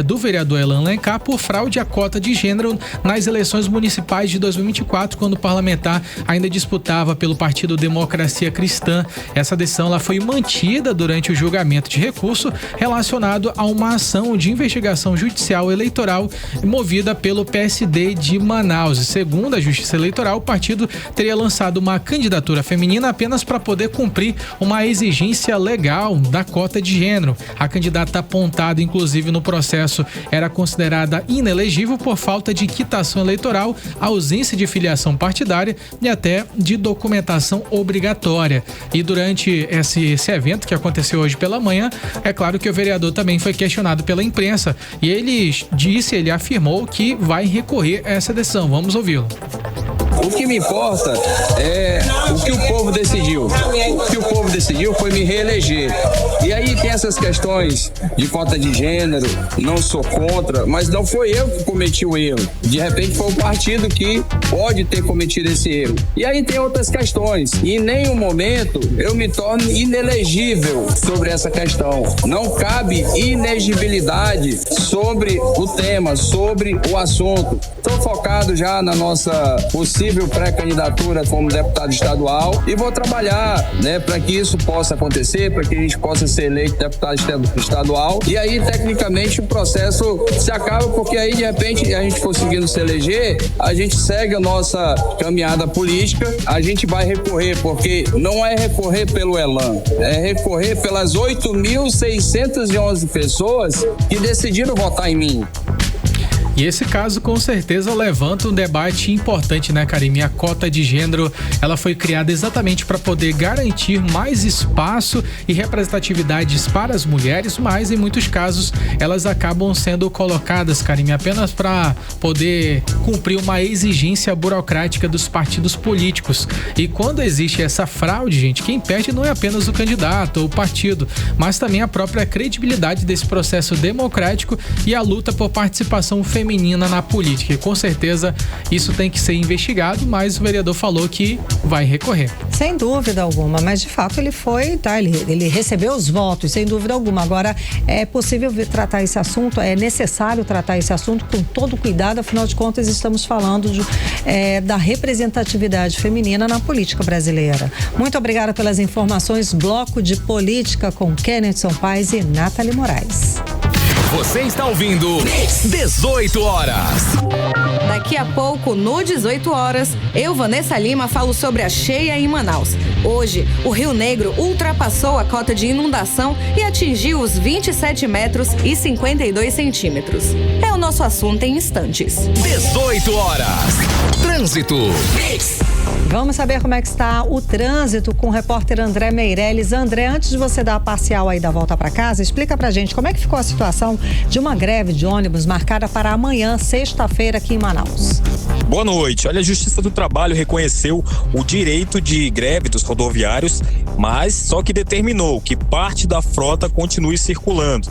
do vereador Elan Alencar por fraude à cota de gênero nas eleições municipais de 2024, quando o parlamentar ainda disputava pelo Partido Democracia Cristã. Essa decisão ela foi mantida durante o julgamento de recurso relacionado a uma ação de investigação judicial eleitoral movida pelo PSD de Manaus. Segundo a Justiça Eleitoral, o partido teria lançado uma candidatura feminina apenas para poder cumprir uma exigência legal da cota de gênero. A candidata apontada, inclusive, no processo era considerada inelegível por falta de quitação eleitoral, ausência de filiação partidária e até de documentação obrigatória. E durante esse evento que aconteceu hoje pela manhã, é claro que o vereador também foi questionado pela imprensa e ele afirmou que vai recorrer a essa decisão. Vamos ouvi-lo. O que me importa é o que o povo decidiu. O que o povo decidiu foi me reeleger. E aí tem essas questões de cota de gênero, não sou contra, mas não foi eu que cometi o erro. De repente foi o partido que pode ter cometido esse erro. E aí tem outras questões. E em nenhum momento eu me torno inelegível sobre essa questão. Não cabe inegibilidade sobre o tema, sobre o assunto. Estou focado já na nossa possível pré-candidatura como deputado estadual e vou trabalhar, né, para que isso possa acontecer, para que a gente possa ser eleito deputado estadual. E aí, tecnicamente, o processo se acaba, porque aí, de repente, a gente conseguindo se eleger, a gente segue a nossa caminhada política, a gente vai recorrer, porque não é recorrer pelo Elan, é recorrer pelas 8.611 pessoas que decidiram votar em mim. E esse caso com certeza levanta um debate importante, né, Karime? A cota de gênero, ela foi criada exatamente para poder garantir mais espaço e representatividades para as mulheres, mas em muitos casos elas acabam sendo colocadas, Karime, apenas para poder cumprir uma exigência burocrática dos partidos políticos. E quando existe essa fraude, gente, quem perde não é apenas o candidato ou o partido, mas também a própria credibilidade desse processo democrático e a luta por participação feminina na política. E com certeza isso tem que ser investigado, mas o vereador falou que vai recorrer. Sem dúvida alguma, mas de fato ele foi, tá? Ele recebeu os votos, sem dúvida alguma. Agora, é possível tratar esse assunto, é necessário tratar esse assunto com todo cuidado, afinal de contas estamos falando da representatividade feminina na política brasileira. Muito obrigada pelas informações. Bloco de Política com Kenneth Paes e Nathalie Moraes. Você está ouvindo 18 horas. Daqui a pouco, no 18 horas, eu, Vanessa Lima, falo sobre a cheia em Manaus. Hoje, o Rio Negro ultrapassou a cota de inundação e atingiu os 27 metros e 52 centímetros. É o nosso assunto em instantes. 18 horas. Trânsito. Vamos saber como é que está o trânsito com o repórter André Meirelles. André, antes de você dar a parcial aí da volta para casa, explica pra gente como é que ficou a situação de uma greve de ônibus marcada para amanhã, sexta-feira, aqui em Manaus. Boa noite. Olha, a Justiça do Trabalho reconheceu o direito de greve dos rodoviários, mas só que determinou que parte da frota continue circulando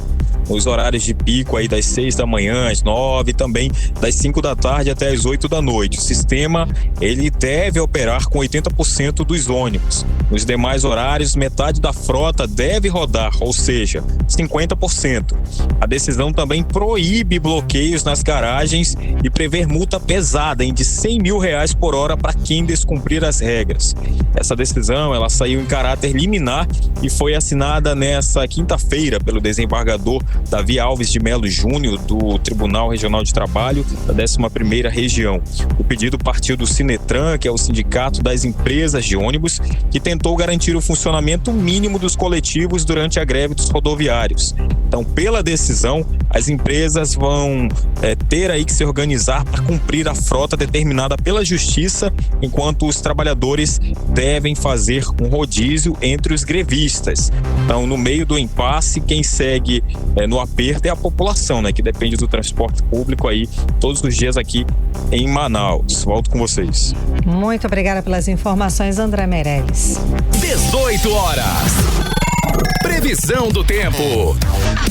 nos horários de pico aí das 6 da manhã, às 9, também das 5 da tarde até as 8 da noite. O sistema, ele deve operar com 80% dos ônibus. Nos demais horários, metade da frota deve rodar, ou seja, 50%. A decisão também proíbe bloqueios nas garagens e prevê multa pesada de R$100 mil por hora para quem descumprir as regras. Essa decisão, ela saiu em caráter liminar e foi assinada nessa quinta-feira pelo desembargador Davi Alves de Melo Júnior, do Tribunal Regional de Trabalho da 11ª Região. O pedido partiu do Sinetran, que é o sindicato das empresas de ônibus, que tentou garantir o funcionamento mínimo dos coletivos durante a greve dos rodoviários. Então, pela decisão, previsão, as empresas vão ter aí que se organizar para cumprir a frota determinada pela Justiça, enquanto os trabalhadores devem fazer um rodízio entre os grevistas. Então, no meio do impasse, quem segue no aperto é a população, né, que depende do transporte público aí todos os dias aqui em Manaus. Volto com vocês. Muito obrigada pelas informações, André Meirelles. 18 horas. Previsão do tempo.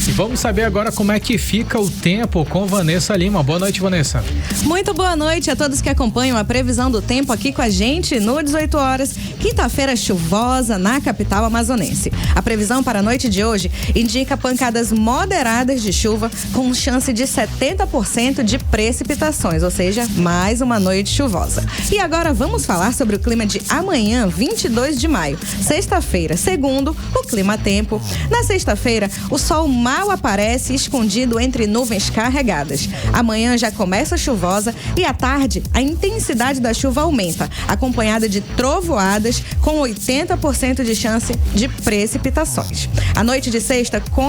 E vamos saber agora como é que fica o tempo com Vanessa Lima. Boa noite, Vanessa. Muito boa noite a todos que acompanham a previsão do tempo aqui com a gente no 18 horas. Quinta-feira chuvosa na capital amazonense. A previsão para a noite de hoje indica pancadas moderadas de chuva com chance de 70% de precipitações, ou seja, mais uma noite chuvosa. E agora vamos falar sobre o clima de amanhã, 22 de maio, sexta-feira. Segundo o Clima Tempo, na sexta-feira o sol mal aparece escondido entre nuvens carregadas. Amanhã já começa chuvosa e à tarde a intensidade da chuva aumenta, acompanhada de trovoadas com 80% de chance de precipitações. A noite de sexta com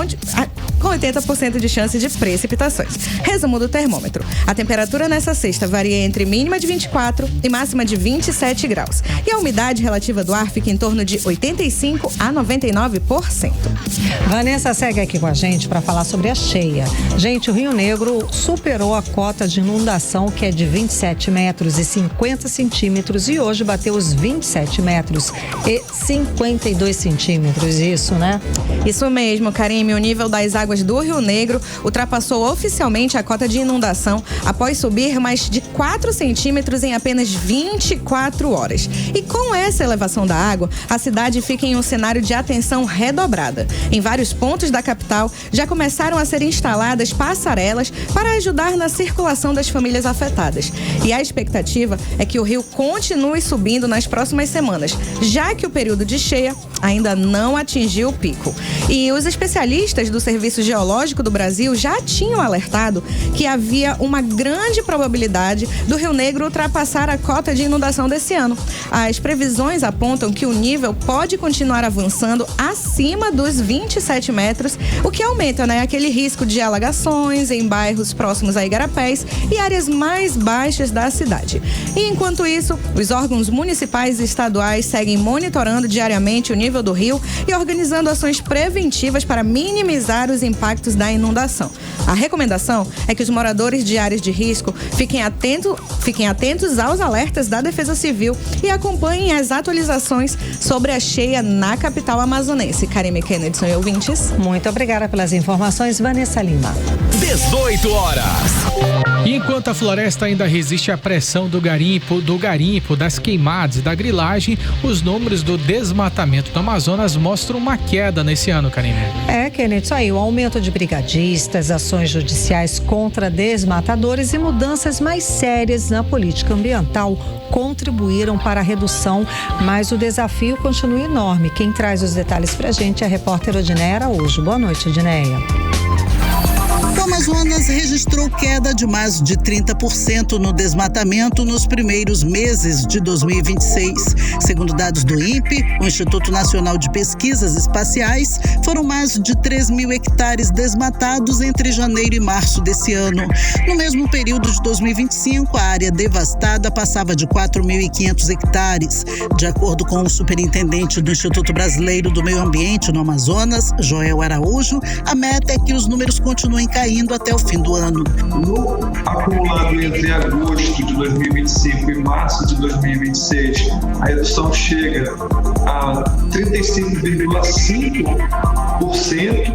80% de chance de precipitações. Resumo do termômetro. A temperatura nessa sexta varia entre mínima de 24 e máxima de 27 graus. E a umidade relativa do ar fica em torno de 85 a 99%. Vanessa segue aqui com a gente para falar sobre a cheia. Gente, o Rio Negro superou a cota de inundação, que é de 27 metros e 50 centímetros, e hoje bateu os 27 metros e 52 centímetros. Isso, né? Isso mesmo, Karime. O nível das águas do Rio Negro ultrapassou oficialmente a cota de inundação após subir mais de 4 centímetros em apenas 24 horas. E com essa elevação da água, a cidade fica em um cenário de atenção redobrada. Em vários pontos da capital já começaram a ser instaladas passarelas para ajudar na circulação das famílias afetadas. E a expectativa é que o rio continue subindo nas próximas semanas, já que o período de cheia ainda não atingiu o pico. E os especialistas do Serviço Geológico do Brasil já tinham alertado que havia uma grande probabilidade do Rio Negro ultrapassar a cota de inundação desse ano. As previsões apontam que o nível pode continuar avançando acima dos 27 metros, o que aumenta, aquele risco de alagações em bairros próximos a igarapés e áreas mais baixas da cidade. E enquanto isso, os órgãos municipais e estaduais seguem monitorando diariamente o nível do rio e organizando ações preventivas para minimizar os impactos da inundação. A recomendação é que os moradores de áreas de risco fiquem atentos aos alertas da Defesa Civil e acompanhem as atualizações sobre a cheia na capital amazonense. Karime, Kennedy e ouvintes. Muito obrigada pelas informações, Vanessa Lima. 18 horas. E enquanto a floresta ainda resiste à pressão do garimpo, das queimadas e da grilagem, os números do desmatamento do Amazonas mostram uma queda nesse ano, Karine. Kennedy, isso aí, o aumento de brigadistas, ações judiciais contra desmatadores e mudanças mais sérias na política ambiental contribuíram para a redução, mas o desafio continua enorme. Quem traz os detalhes pra gente é a repórter Odineia Araújo. Boa noite, Odineia. O Amazonas registrou queda de mais de 30% no desmatamento nos primeiros meses de 2026. Segundo dados do INPE, o Instituto Nacional de Pesquisas Espaciais, foram mais de 3 mil hectares desmatados entre janeiro e março desse ano. No mesmo período de 2025, a área devastada passava de 4.500 hectares. De acordo com o superintendente do Instituto Brasileiro do Meio Ambiente no Amazonas, Joel Araújo, a meta é que os números continuem caindo até o fim do ano. No acumulado entre agosto de 2025 e março de 2026, a redução chega a 35,5%,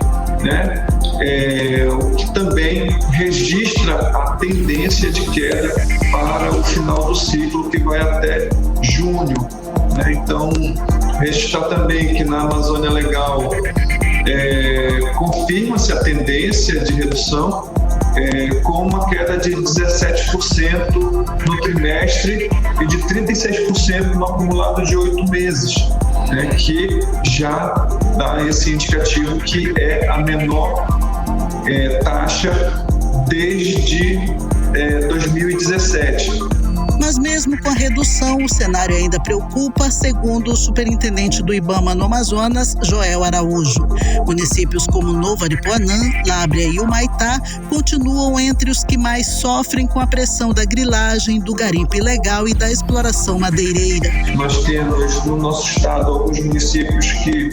o que também registra a tendência de queda para o final do ciclo, que vai até junho. Então, registrar também que na Amazônia Legal confirma-se a tendência de redução, com uma queda de 17% no trimestre e de 36% no acumulado de 8 meses, que já dá esse indicativo que é a menor taxa desde 2017. Mas mesmo com a redução, o cenário ainda preocupa, segundo o superintendente do IBAMA no Amazonas, Joel Araújo. Municípios como Novo Aripuanã, Lábrea e Humaitá continuam entre os que mais sofrem com a pressão da grilagem, do garimpo ilegal e da exploração madeireira. Nós temos no nosso estado alguns municípios que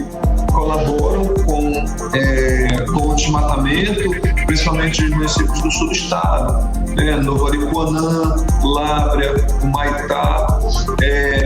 colaboram com o desmatamento, principalmente os municípios do sul do estado, Novo Aripuanã, Lábrea, Humaitá.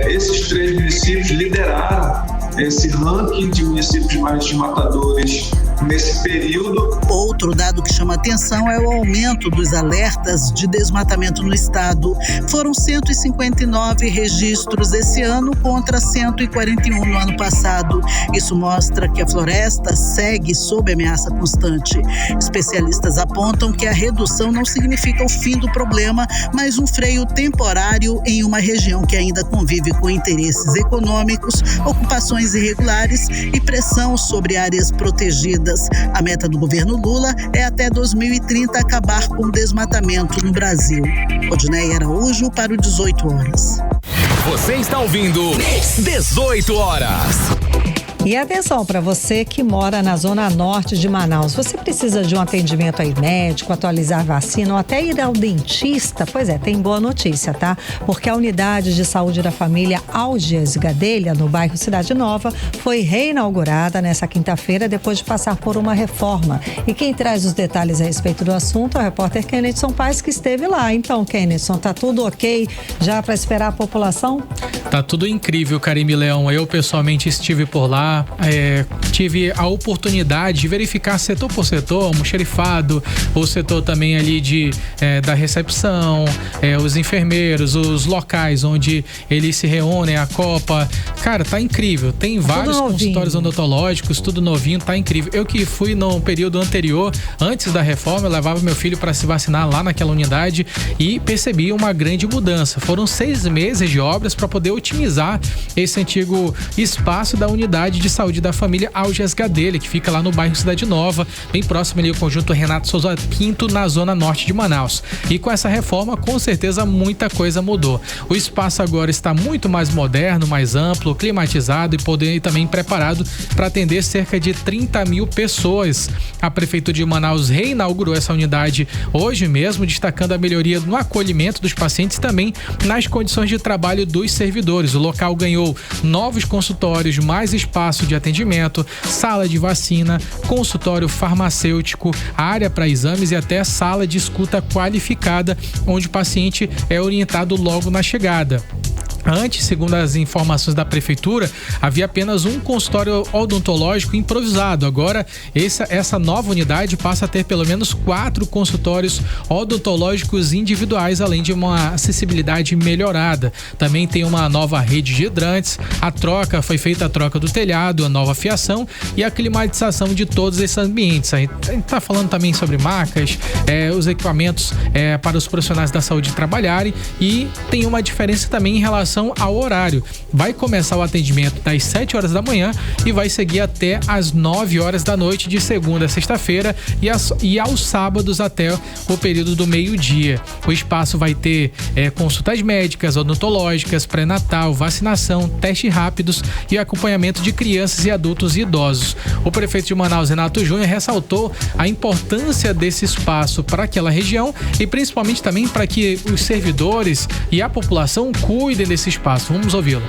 Esses 3 municípios lideraram esse ranking de municípios mais desmatadores nesse período. Outro dado que chama atenção é o aumento dos alertas de desmatamento no estado. Foram 159 registros esse ano contra 141 no ano passado. Isso mostra que a floresta segue sob ameaça constante. Especialistas apontam que a redução não significa o fim do problema, mas um freio temporário em uma região que ainda convive com interesses econômicos, ocupações irregulares e pressão sobre áreas protegidas. A meta do governo Lula é até 2030 acabar com o desmatamento no Brasil. Odneia Araújo para o 18 horas. Você está ouvindo 18 horas. E atenção para você que mora na zona norte de Manaus. Você precisa de um atendimento aí médico, atualizar vacina ou até ir ao dentista? Pois é, tem boa notícia, tá? Porque a unidade de saúde da família Alges Gadelha, no bairro Cidade Nova, foi reinaugurada nessa quinta-feira depois de passar por uma reforma. E quem traz os detalhes a respeito do assunto é o repórter Kennedson Paes, que esteve lá. Então, Kennedson, tá tudo ok já para esperar a população? Tá tudo incrível, Karime Leão. Eu pessoalmente estive por lá. Tive a oportunidade de verificar setor por setor, almoxarifado, o setor também ali da recepção, os enfermeiros, os locais onde eles se reúnem, a copa. Cara, tá incrível. Tem vários consultórios odontológicos, tudo novinho, tá incrível. Eu que fui no período anterior, antes da reforma, eu levava meu filho para se vacinar lá naquela unidade e percebi uma grande mudança. Foram 6 meses de obras para poder otimizar esse antigo espaço da unidade de saúde da família Alges Gadelha, que fica lá no bairro Cidade Nova, bem próximo ali ao conjunto Renato Souza Pinto, na zona norte de Manaus. E com essa reforma, com certeza, muita coisa mudou. O espaço agora está muito mais moderno, mais amplo, climatizado e também preparado para atender cerca de 30 mil pessoas. A Prefeitura de Manaus reinaugurou essa unidade hoje mesmo, destacando a melhoria no acolhimento dos pacientes e também nas condições de trabalho dos servidores. O local ganhou novos consultórios, mais espaço de atendimento, sala de vacina, consultório farmacêutico, área para exames e até sala de escuta qualificada, onde o paciente é orientado logo na chegada. Antes, segundo as informações da prefeitura, havia apenas um consultório odontológico improvisado. Agora, essa nova unidade passa a ter pelo menos 4 consultórios odontológicos individuais, além de uma acessibilidade melhorada. Também tem uma nova rede de hidrantes, foi feita a troca do telhado, a nova fiação e a climatização de todos esses ambientes. A gente está falando também sobre macas, os equipamentos para os profissionais da saúde trabalharem, e tem uma diferença também em relação ao horário. Vai começar o atendimento das 7 horas da manhã e vai seguir até as 9 horas da noite, de segunda a sexta-feira, e aos sábados até o período do meio-dia. O espaço vai ter consultas médicas, odontológicas, pré-natal, vacinação, testes rápidos e acompanhamento de crianças e adultos e idosos. O prefeito de Manaus, Renato Júnior, ressaltou a importância desse espaço para aquela região e principalmente também para que os servidores e a população cuidem desse espaço. Vamos ouvi-lo.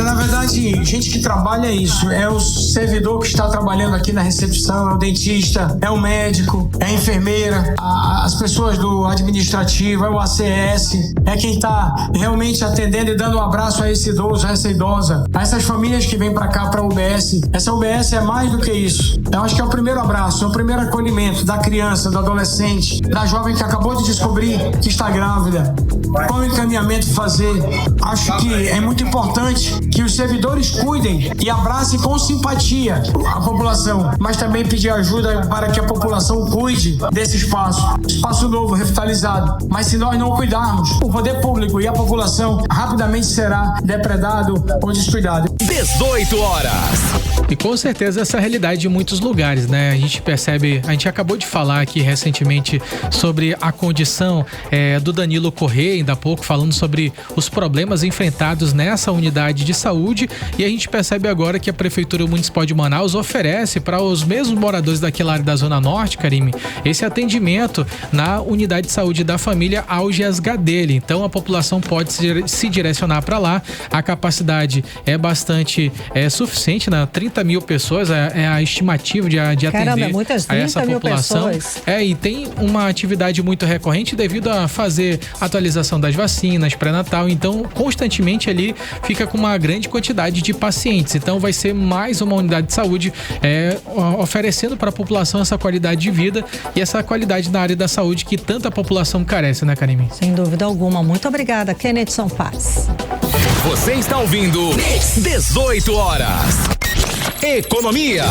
Na verdade, gente que trabalha isso, é o servidor que está trabalhando aqui na recepção, é o dentista, é o médico, é a enfermeira, as pessoas do administrativo, é o ACS, é quem está realmente atendendo e dando um abraço a esse idoso, a essa idosa, a essas famílias que vêm para cá, para a UBS. Essa UBS é mais do que isso. Eu acho que é o primeiro abraço, é o primeiro acolhimento da criança, do adolescente, da jovem que acabou de descobrir que está grávida. Qual o encaminhamento fazer? Acho que é muito importante que que os servidores cuidem e abracem com simpatia a população, mas também pedir ajuda para que a população cuide desse espaço novo, revitalizado. Mas se nós não cuidarmos, o poder público e a população rapidamente será depredado ou descuidado. 18 horas. E com certeza essa é a realidade de muitos lugares, né? A gente percebe, a gente acabou de falar aqui recentemente sobre a condição do Danilo Correia, ainda há pouco, falando sobre os problemas enfrentados nessa unidade de saúde, e a gente percebe agora que a Prefeitura Municipal de Manaus oferece para os mesmos moradores daquela área da Zona Norte, Karime, esse atendimento na unidade de saúde da família Augias Gadelha. Então a população pode se direcionar para lá, a capacidade é bastante suficiente, né? 30 mil pessoas é a estimativa de atender. Caramba, muitas 30 a essa mil população. Pessoas. E tem uma atividade muito recorrente devido a fazer atualização das vacinas, pré-natal, então constantemente ali fica com uma grande quantidade de pacientes. Então vai ser mais uma unidade de saúde oferecendo para a população essa qualidade de vida e essa qualidade na área da saúde que tanta população carece, né, Karime? Sem dúvida alguma. Muito obrigada, Kennedson Paz. Você está ouvindo 18 horas. Economia.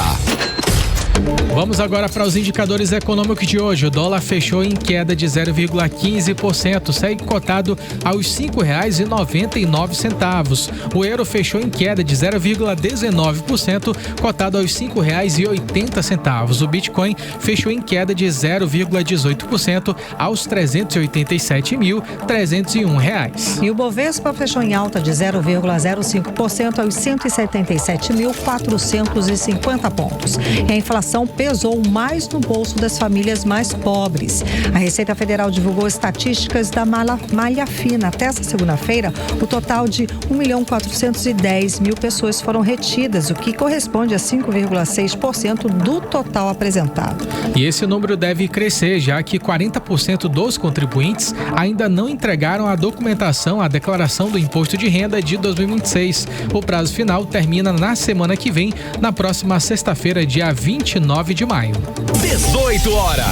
Vamos agora para os indicadores econômicos de hoje. O dólar fechou em queda de 0,15%, segue cotado aos R$ 5,99. O euro fechou em queda de 0,19%, cotado aos R$ 5,80. O Bitcoin fechou em queda de 0,18% aos R$ 387.301. E o Bovespa fechou em alta de 0,05% aos 177.450 pontos. E a inflação pesou mais no bolso das famílias mais pobres. A Receita Federal divulgou estatísticas da malha fina. Até essa segunda-feira, o total de 1.410.000 pessoas foram retidas, o que corresponde a 5,6% do total apresentado. E esse número deve crescer, já que 40% dos contribuintes ainda não entregaram a documentação, a declaração do imposto de renda de 2026. O prazo final termina na semana que vem, na próxima sexta-feira, dia 29 de maio. 18 horas.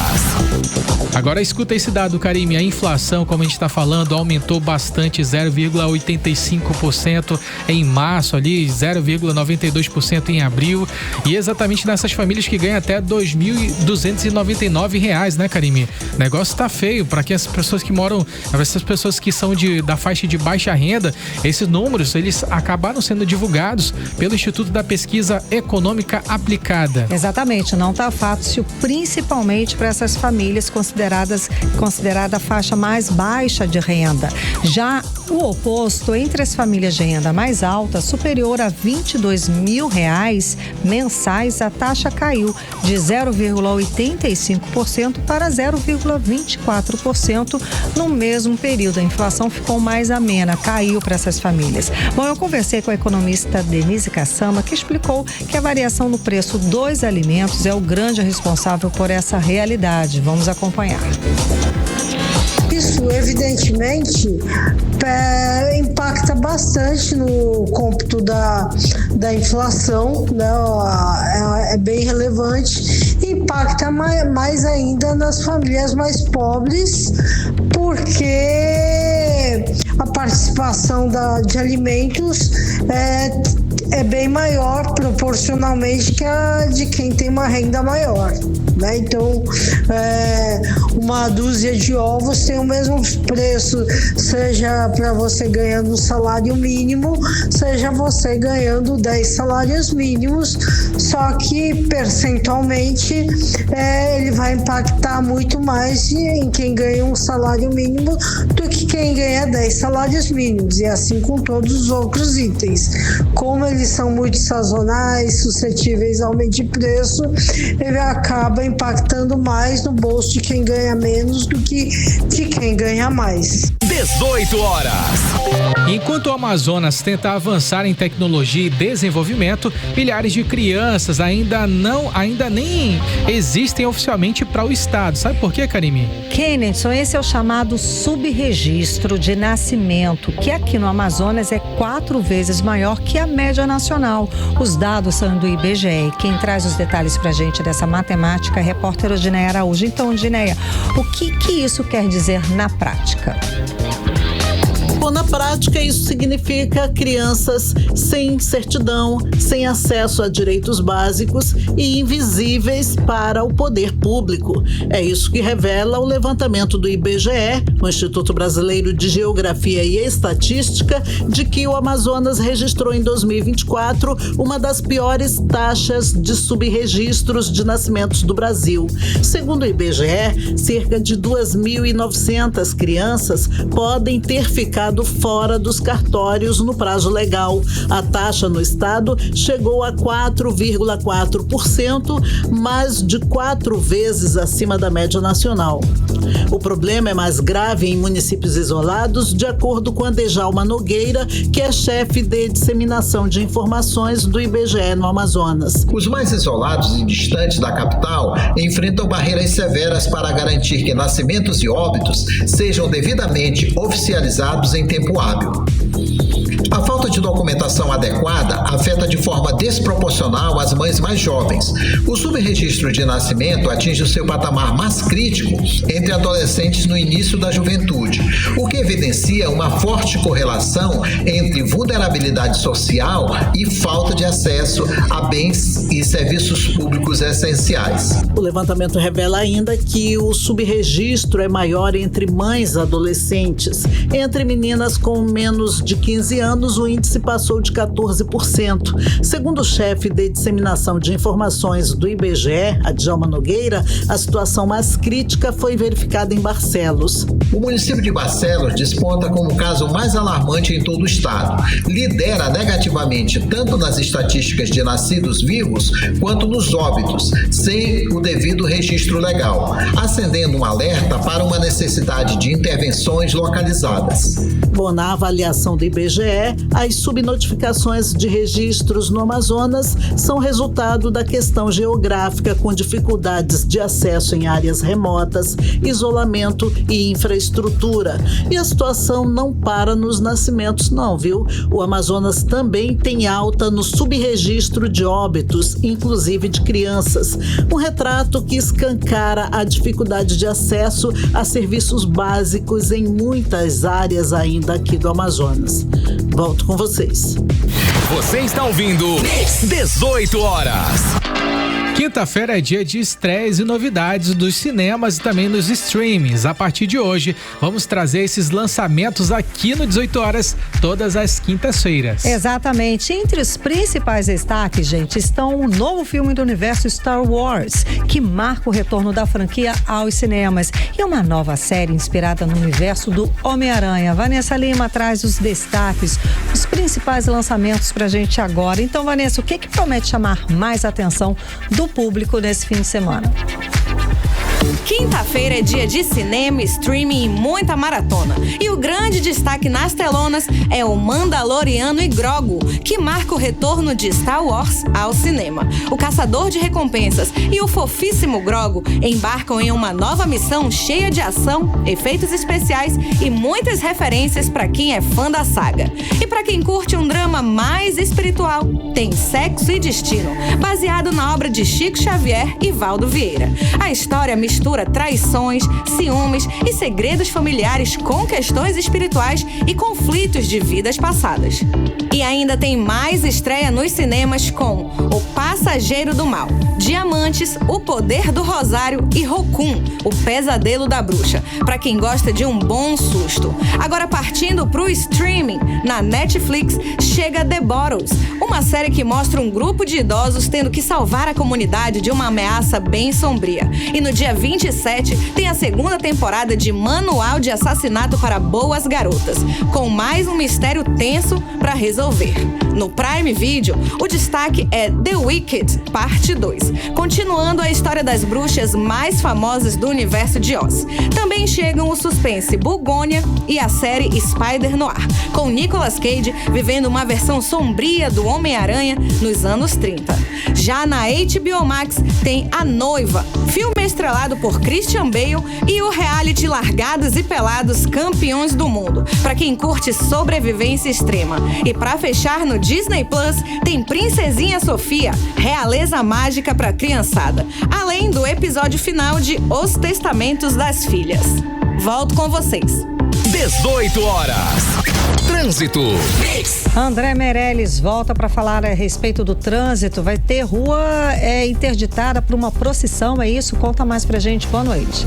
Agora escuta esse dado, Karime. A inflação, como a gente está falando, aumentou bastante, 0,85% em março, ali 0,92% em abril. E exatamente nessas famílias que ganham até R$ 2.299, né, Karime? O negócio tá feio para que as pessoas que moram, essas pessoas que são da faixa de baixa renda, esses números, eles acabaram sendo divulgados pelo Instituto da Pesquisa Econômica Aplicada. Exatamente, não está fácil, principalmente para essas famílias considerada a faixa mais baixa de renda. Já o oposto, entre as famílias de renda mais alta, superior a R$ 22.000 mensais, a taxa caiu de 0,85% para 0,24% no mesmo período. A inflação ficou mais amena, caiu para essas famílias. Bom, eu conversei com a economista Denise Cassama, que explicou que a variação no preço dos alimentos é o grande responsável por essa realidade. Vamos acompanhar. Isso, evidentemente, impacta bastante no cômputo da inflação, né? É bem relevante. Impacta mais ainda nas famílias mais pobres, porque a participação de alimentos é bem maior proporcionalmente que a de quem tem uma renda maior, né? Então, uma dúzia de ovos tem o mesmo preço, seja para você ganhando um salário mínimo, seja você ganhando 10 salários mínimos, só que percentualmente ele vai impactar muito mais em quem ganha um salário mínimo do que quem ganha 10 salários mínimos, e assim com todos os outros itens. Como eles são muito sazonais, suscetíveis ao aumento de preço, ele acaba impactando mais no bolso de quem ganha menos do que de quem ganha mais. 18 horas. Enquanto o Amazonas tenta avançar em tecnologia e desenvolvimento, milhares de crianças ainda nem existem oficialmente para o estado. Sabe por quê, Karime? Kennedson, esse é o chamado subregistro de nascimento, que aqui no Amazonas é 4 vezes maior que a média nacional. Os dados são do IBGE. Quem traz os detalhes pra gente dessa matemática é a repórter Odineia Araújo. Então, Odineia, o que isso quer dizer na prática? Bom, na prática, isso significa crianças sem certidão, sem acesso a direitos básicos e invisíveis para o poder público. É isso que revela o levantamento do IBGE, o Instituto Brasileiro de Geografia e Estatística, de que o Amazonas registrou em 2024 uma das piores taxas de subregistros de nascimentos do Brasil. Segundo o IBGE, cerca de 2.900 crianças podem ter ficado fora dos cartórios no prazo legal. A taxa no estado chegou a 4,4%, mais de 4 vezes acima da média nacional. O problema é mais grave em municípios isolados, de acordo com a Djalma Nogueira, que é chefe de disseminação de informações do IBGE no Amazonas. Os mais isolados e distantes da capital enfrentam barreiras severas para garantir que nascimentos e óbitos sejam devidamente oficializados em tempo hábil. A falta de documentação adequada afeta de forma desproporcional as mães mais jovens. O subregistro de nascimento atinge o seu patamar mais crítico entre adolescentes no início da juventude, o que evidencia uma forte correlação entre vulnerabilidade social e falta de acesso a bens e serviços públicos essenciais. O levantamento revela ainda que o subregistro é maior entre mães adolescentes. Entre meninas com menos de 15 anos, o índice passou de 14%. Segundo o chefe de disseminação de informações do IBGE, a Djalma Nogueira, a situação mais crítica foi verificada em Barcelos. O município de Barcelos desponta como o caso mais alarmante em todo o estado. Lidera negativamente tanto nas estatísticas de nascidos vivos quanto nos óbitos, sem o devido registro legal, acendendo um alerta para uma necessidade de intervenções localizadas. Bom, na avaliação do IBGE, as subnotificações de registros no Amazonas são resultado da questão geográfica, com dificuldades de acesso em áreas remotas, isolamento e infraestrutura. E a situação não para nos nascimentos não, viu? O Amazonas também tem alta no subregistro de óbitos, inclusive de crianças. Um retrato que escancara a dificuldade de acesso a serviços básicos em muitas áreas ainda aqui do Amazonas. Volto com vocês. Você está ouvindo 18 horas. Quinta-feira é dia de estreias e novidades dos cinemas e também dos streamings. A partir de hoje, vamos trazer esses lançamentos aqui no 18 horas, todas as quintas-feiras. Exatamente. Entre os principais destaques, gente, estão o novo filme do universo Star Wars, que marca o retorno da franquia aos cinemas, e uma nova série inspirada no universo do Homem-Aranha. Vanessa Lima traz os destaques, os principais lançamentos pra gente agora. Então, Vanessa, o que promete chamar mais atenção do público nesse fim de semana? Quinta-feira é dia de cinema, streaming e muita maratona. E o grande destaque nas telonas é o Mandaloriano e Grogu, que marca o retorno de Star Wars ao cinema. O caçador de recompensas e o fofíssimo Grogu embarcam em uma nova missão cheia de ação, efeitos especiais e muitas referências para quem é fã da saga. E para quem curte um drama mais espiritual, tem Sexo e Destino, baseado na obra de Chico Xavier e Valdo Vieira. A história mistura traições, ciúmes e segredos familiares com questões espirituais e conflitos de vidas passadas. E ainda tem mais estreia nos cinemas com O Passageiro do Mal, Diamantes, O Poder do Rosário e Rokun, O Pesadelo da Bruxa, para quem gosta de um bom susto. Agora, partindo pro streaming, na Netflix chega The Bottles, uma série que mostra um grupo de idosos tendo que salvar a comunidade de uma ameaça bem sombria. E no dia 27 tem a segunda temporada de Manual de Assassinato para Boas Garotas, com mais um mistério tenso para resolver. No Prime Video, o destaque é The Wicked, parte 2, continuando a história das bruxas mais famosas do universo de Oz. Também chegam o suspense Bugônia e a série Spider-Noir, com Nicolas Cage vivendo uma versão sombria do Homem-Aranha nos anos 30. Já na HBO Max tem A Noiva, filme estrelado por Christian Bale, e o reality Largados e Pelados Campeões do Mundo, para quem curte sobrevivência extrema. E para fechar, no Disney Plus tem Princesinha Sofia, Realeza Mágica para criançada, além do episódio final de Os Testamentos das Filhas. Volto com vocês. 18 horas. Trânsito. André Meirelles volta para falar a respeito do trânsito. Vai ter rua interditada por uma procissão, é isso? Conta mais pra gente. Boa noite.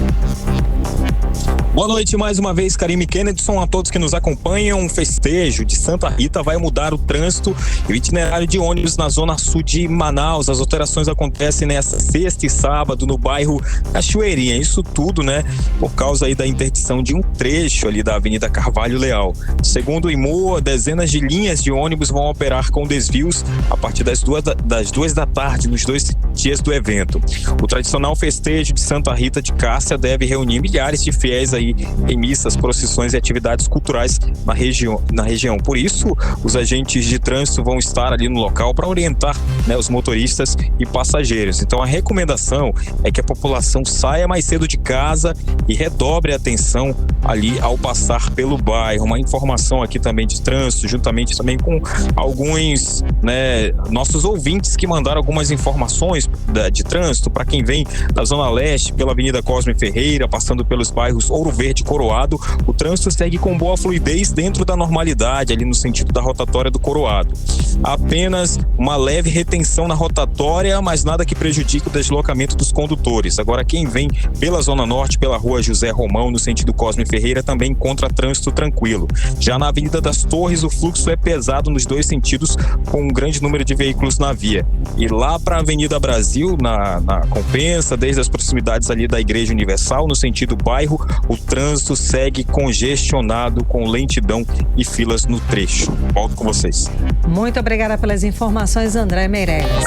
Boa noite mais uma vez, Karime Kennedson, a todos que nos acompanham. Um festejo de Santa Rita vai mudar o trânsito e o itinerário de ônibus na zona sul de Manaus. As alterações acontecem nesta sexta e sábado no bairro Cachoeirinha. Isso tudo, né, por causa aí da interdição de um trecho ali da Avenida Carvalho Leal. Segundo o IMOA, dezenas de linhas de ônibus vão operar com desvios a partir das 2 da tarde nos 2 dias do evento. O tradicional festejo de Santa Rita de Cássia deve reunir milhares de fiéis aí em missas, procissões e atividades culturais na região. Por isso, os agentes de trânsito vão estar ali no local para orientar, né, os motoristas e passageiros. Então, a recomendação é que a população saia mais cedo de casa e redobre a atenção ali ao passar pelo bairro. Uma informação aqui também de trânsito, juntamente também com alguns, né, nossos ouvintes que mandaram algumas informações de trânsito para quem vem da Zona Leste, pela Avenida Cosme Ferreira, passando pelos bairros Ouro Verde e Coroado. O trânsito segue com boa fluidez dentro da normalidade, ali no sentido da rotatória do Coroado. Apenas uma leve retenção na rotatória, mas nada que prejudique o deslocamento dos condutores. Agora, quem vem pela Zona Norte, pela rua José Romão, no sentido Cosme Ferreira, também encontra trânsito tranquilo. Já na Avenida das Torres, o fluxo é pesado nos 2 sentidos, com um grande número de veículos na via. E lá para a Avenida Brasil, na Compensa, desde as proximidades ali da Igreja Universal, no sentido bairro, o trânsito segue congestionado, com lentidão e filas no trecho. Volto com vocês. Muito obrigada pelas informações, André Meirelles.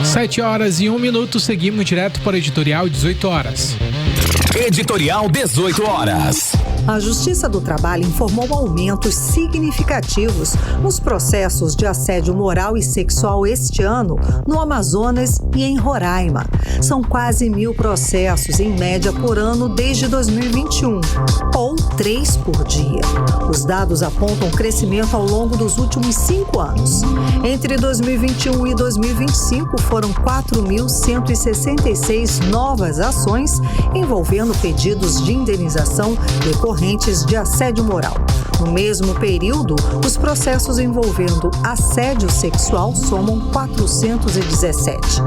7h01, seguimos direto para o editorial 18 horas. Editorial 18 horas. A Justiça do Trabalho informou aumentos significativos nos processos de assédio moral e sexual este ano no Amazonas e em Roraima. São quase 1.000 processos, em média, por ano desde 2021, ou 3 por dia. Os dados apontam crescimento ao longo dos últimos 5 anos. Entre 2021 e 2025, foram 4.166 novas ações envolvendo pedidos de indenização decorrentes de assédio moral. No mesmo período, os processos envolvendo assédio sexual somam 417.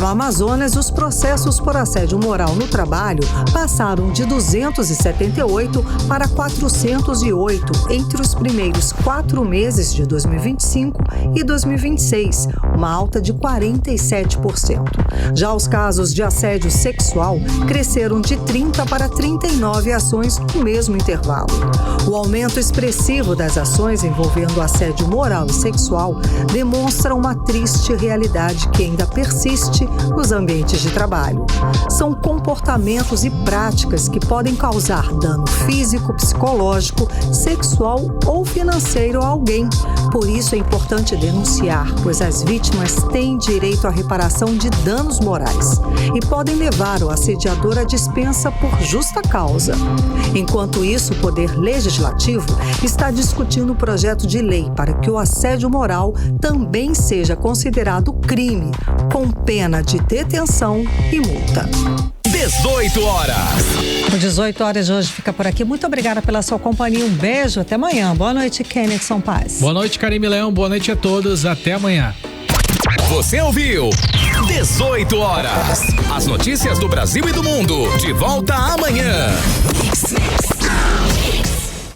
No Amazonas, os processos por assédio moral no trabalho passaram de 278 para 408 entre os primeiros 4 meses de 2025 e 2026, uma alta de 47%. Já os casos de assédio sexual cresceram de 30 para 39 ações no mesmo intervalo. O aumento expressivo das ações envolvendo assédio moral e sexual demonstra uma triste realidade que ainda persiste nos ambientes de trabalho. São comportamentos e práticas que podem causar dano físico, psicológico, sexual ou financeiro a alguém. Por isso é importante denunciar, pois as vítimas têm direito à reparação de danos morais e podem levar o assediador à dispensa por justa causa. Enquanto isso, o Poder Legislativo está discutindo um projeto de lei para que o assédio moral também seja considerado crime, com pena de detenção e multa. 18 horas. O 18 horas de hoje fica por aqui. Muito obrigada pela sua companhia. Um beijo. Até amanhã. Boa noite, Kennedson Paz. Boa noite, Karime Leão. Boa noite a todos. Até amanhã. Você ouviu 18 horas. As notícias do Brasil e do mundo. De volta amanhã.